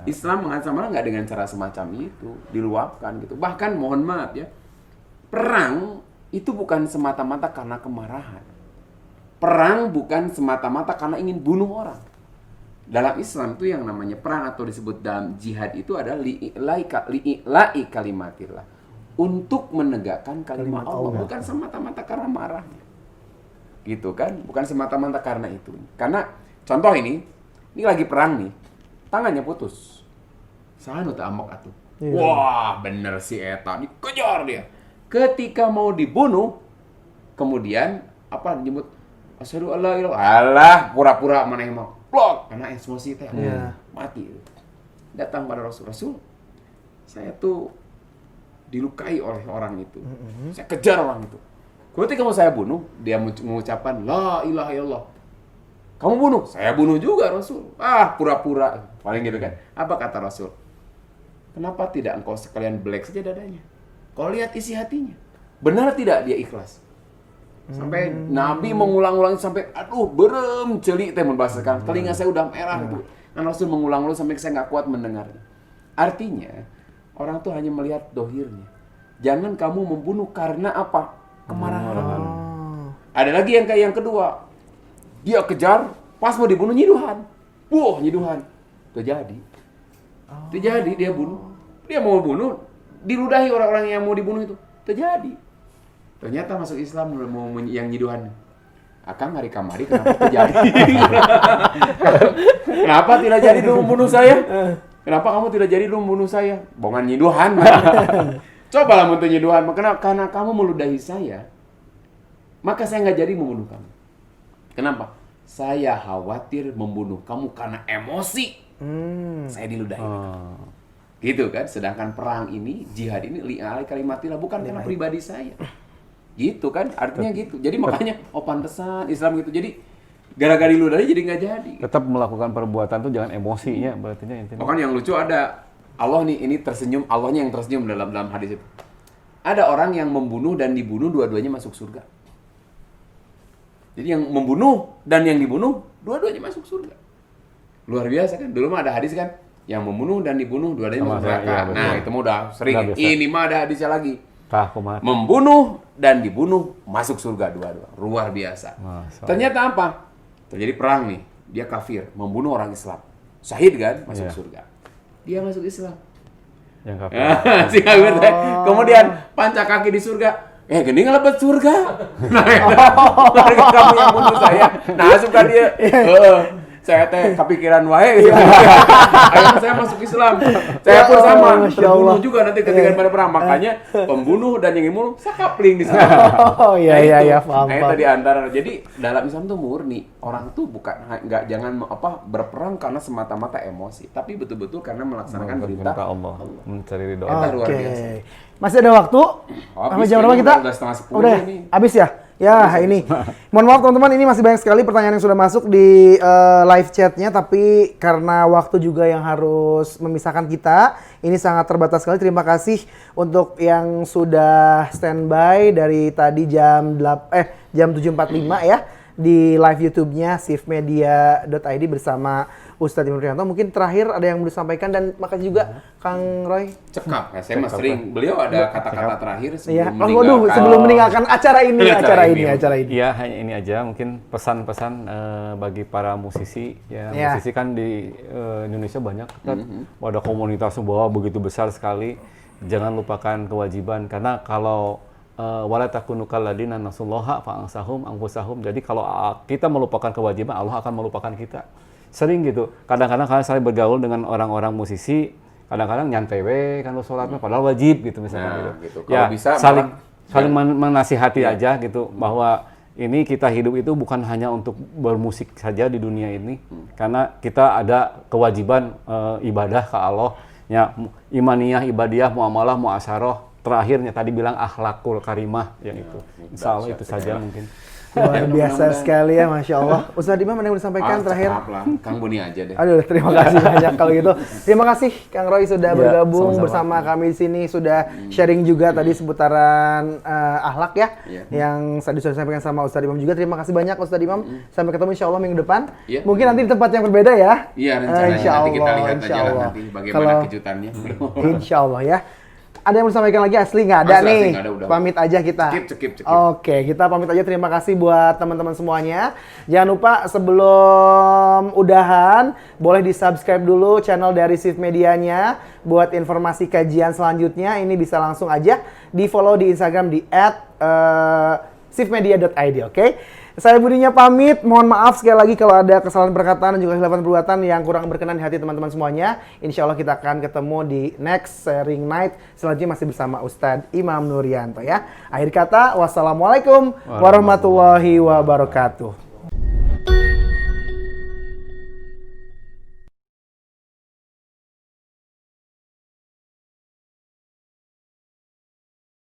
Islam mengancam malah nggak dengan cara semacam itu, diluapkan gitu. Bahkan mohon maaf ya, perang itu bukan semata-mata karena kemarahan. Perang bukan semata-mata karena ingin bunuh orang. Dalam Islam itu yang namanya perang atau disebut dalam jihad itu adalah li'i kalimatillah. Untuk menegakkan kalimat Allah, bukan semata-mata karena marahnya. Gitu kan? Bukan semata-mata karena itu. Karena contoh ini lagi perang nih, tangannya putus. Sanu teu amok atuh. Wah, bener si eta, dikejar dia. Ketika mau dibunuh, kemudian apa disebut asyhadu alla ilaha illallah, pura-pura maneh mah blok karena emosi teh mati. Datang pada Rasul, saya tuh dilukai oleh orang itu. Saya kejar orang itu. Ketika mau saya bunuh, dia mengucapkan la ilaha illallah. Kamu bunuh, saya bunuh juga Rasul. Pura-pura, paling gitu kan. Apa kata Rasul? Kenapa tidak engkau sekalian black saja dadanya? Kau lihat isi hatinya. Benar tidak dia ikhlas? Sampai Nabi mengulang-ulang sampai berem celik teh membahasakan. Telinga saya udah merah itu. Dan Rasul mengulang-ulang sampai saya nggak kuat mendengarnya. Artinya, orang tuh hanya melihat dohirnya. Jangan kamu membunuh karena apa? Kemarahan. Ada lagi yang kedua. Dia kejar, pas mau dibunuh nyiduhan. Nyiduhan. Terjadi dia bunuh. Dia mau bunuh, diludahi orang-orang yang mau dibunuh itu. Terjadi. Ternyata masuk Islam mau yang nyiduhan. Akang hari kamari kenapa terjadi? Kenapa tidak jadi dulu membunuh saya? Kenapa kamu tidak jadi dulu membunuh saya? Bongan nyiduhan. Cobalah untuk nyiduhan. Karena kamu meludahi saya, maka saya nggak jadi membunuh kamu. Kenapa? Saya khawatir membunuh kamu karena emosi. Saya diludahi. Gitu kan? Sedangkan perang ini, jihad ini li'alai kalimatillah, bukan karena pribadi saya. Gitu kan? Artinya gitu. Jadi makanya pantesan Islam gitu. Jadi gara-gara diludahi jadi nggak jadi. Tetap melakukan perbuatan tuh jangan emosinya berarti intinya. Makanya yang lucu ada Allah nih, ini tersenyum, Allahnya yang tersenyum dalam hadis itu. Ada orang yang membunuh dan dibunuh dua-duanya masuk surga. Jadi yang membunuh dan yang dibunuh dua-duanya masuk surga. Luar biasa kan? Dulu mah ada hadis kan, yang membunuh dan dibunuh dua-duanya masuk neraka. Nah, itu mah udah sering. Ini mah ada hadisnya lagi. Membunuh dan dibunuh masuk surga dua-dua. Luar biasa. Ternyata apa? Terjadi perang nih. Dia kafir, membunuh orang Islam. Syahid kan? Masuk surga. Dia masuk Islam. Yang kafir. Si kafir. Kemudian panca kaki di surga. Gini ngelebet surga. Nah, kamu yang bunuh saya. Nah, suka dia. Saya teh kepikiran wae. Akhirnya saya masuk Islam. Saya pun sama, terbunuh juga nanti ketika pada perang. Makanya pembunuh dan yang dibunuh sakapling di sana. Iya, paham. Nah, itu di antara. Jadi dalam Islam tuh murni. Orang tuh jangan berperang karena semata-mata emosi, tapi betul-betul karena melaksanakan perintah Allah, mencari ridho. Luar biasa. Masih ada waktu? Sampai jam berapa kita? Udah 9:30 udah nih. Habis ya? Ya, ini. Mohon maaf teman-teman, ini masih banyak sekali pertanyaan yang sudah masuk di live chatnya, tapi karena waktu juga yang harus memisahkan kita, ini sangat terbatas sekali. Terima kasih untuk yang sudah standby dari tadi jam 7.45 ya di live YouTube-nya sifmedia.id bersama Ustadz Imam Rianto. Mungkin terakhir ada yang mau disampaikan, dan makasih juga Kang Roy. Cekap, saya mas sering. Beliau ada kata-kata terakhir sebelum sebelum meninggalkan acara ini. Iya, hanya ini aja. Mungkin pesan-pesan bagi para musisi. Musisi kan di Indonesia banyak kan. Ada komunitas bahwa begitu besar sekali. Jangan lupakan kewajiban, karena kalau wala takunu kalladina nasullaha fa ansahum anfusahum. Jadi kalau kita melupakan kewajiban, Allah akan melupakan kita. Sering gitu. Kadang-kadang saya bergaul dengan orang-orang musisi, kadang-kadang nyantai we kan sholatnya padahal wajib gitu misalnya gitu. Ya, bisa saling menasihati aja gitu, bahwa ini kita hidup itu bukan hanya untuk bermusik saja di dunia ini, karena kita ada kewajiban ibadah ke Allah, ya, imaniyah, ibadiyah, muamalah, muasyarah. Terakhirnya tadi bilang akhlakul karimah, yang itu. Insya Allah itu saja mungkin. Luar biasa Mudah-mudahan. sekali ya, Masya Allah. Ustadz Imam, ada yang mau disampaikan terakhir? Cakep lah. Kang Boni aja deh. Aduh, terima kasih banyak kalau gitu. Terima kasih Kang Roy sudah Ya, bergabung sama-sama. bersama kami di sini, sudah sharing juga tadi seputaran akhlak ya, Iya. yang tadi sudah disampaikan sama Ustadz Imam juga. Terima kasih banyak Ustadz Imam. Sampai ketemu insya Allah minggu depan. Iya. Mungkin nanti di tempat yang berbeda ya. Iya, rencananya Insya nanti kita Allah, lihat insya aja lah Allah. nanti bagaimana Kalau- kejutannya. Insya Allah ya. Ada yang mau disampaikan lagi? Asli nggak ada Asli nih. nggak ada, udah. Pamit aja kita. Cekip. Oke, kita pamit aja. Terima kasih buat teman-teman semuanya. Jangan lupa sebelum udahan, boleh di-subscribe dulu channel dari Shift Medianya. Buat informasi kajian selanjutnya, ini bisa langsung aja di-follow di Instagram di @shiftmedia.id, oke? Saya Budinya pamit, mohon maaf sekali lagi kalau ada kesalahan perkataan dan juga kesalahan perbuatan yang kurang berkenan di hati teman-teman semuanya. Insya Allah kita akan ketemu di next sharing night. Selanjutnya masih bersama Ustadz Imam Nuryanto ya. Akhir kata, wassalamualaikum warahmatullahi wabarakatuh.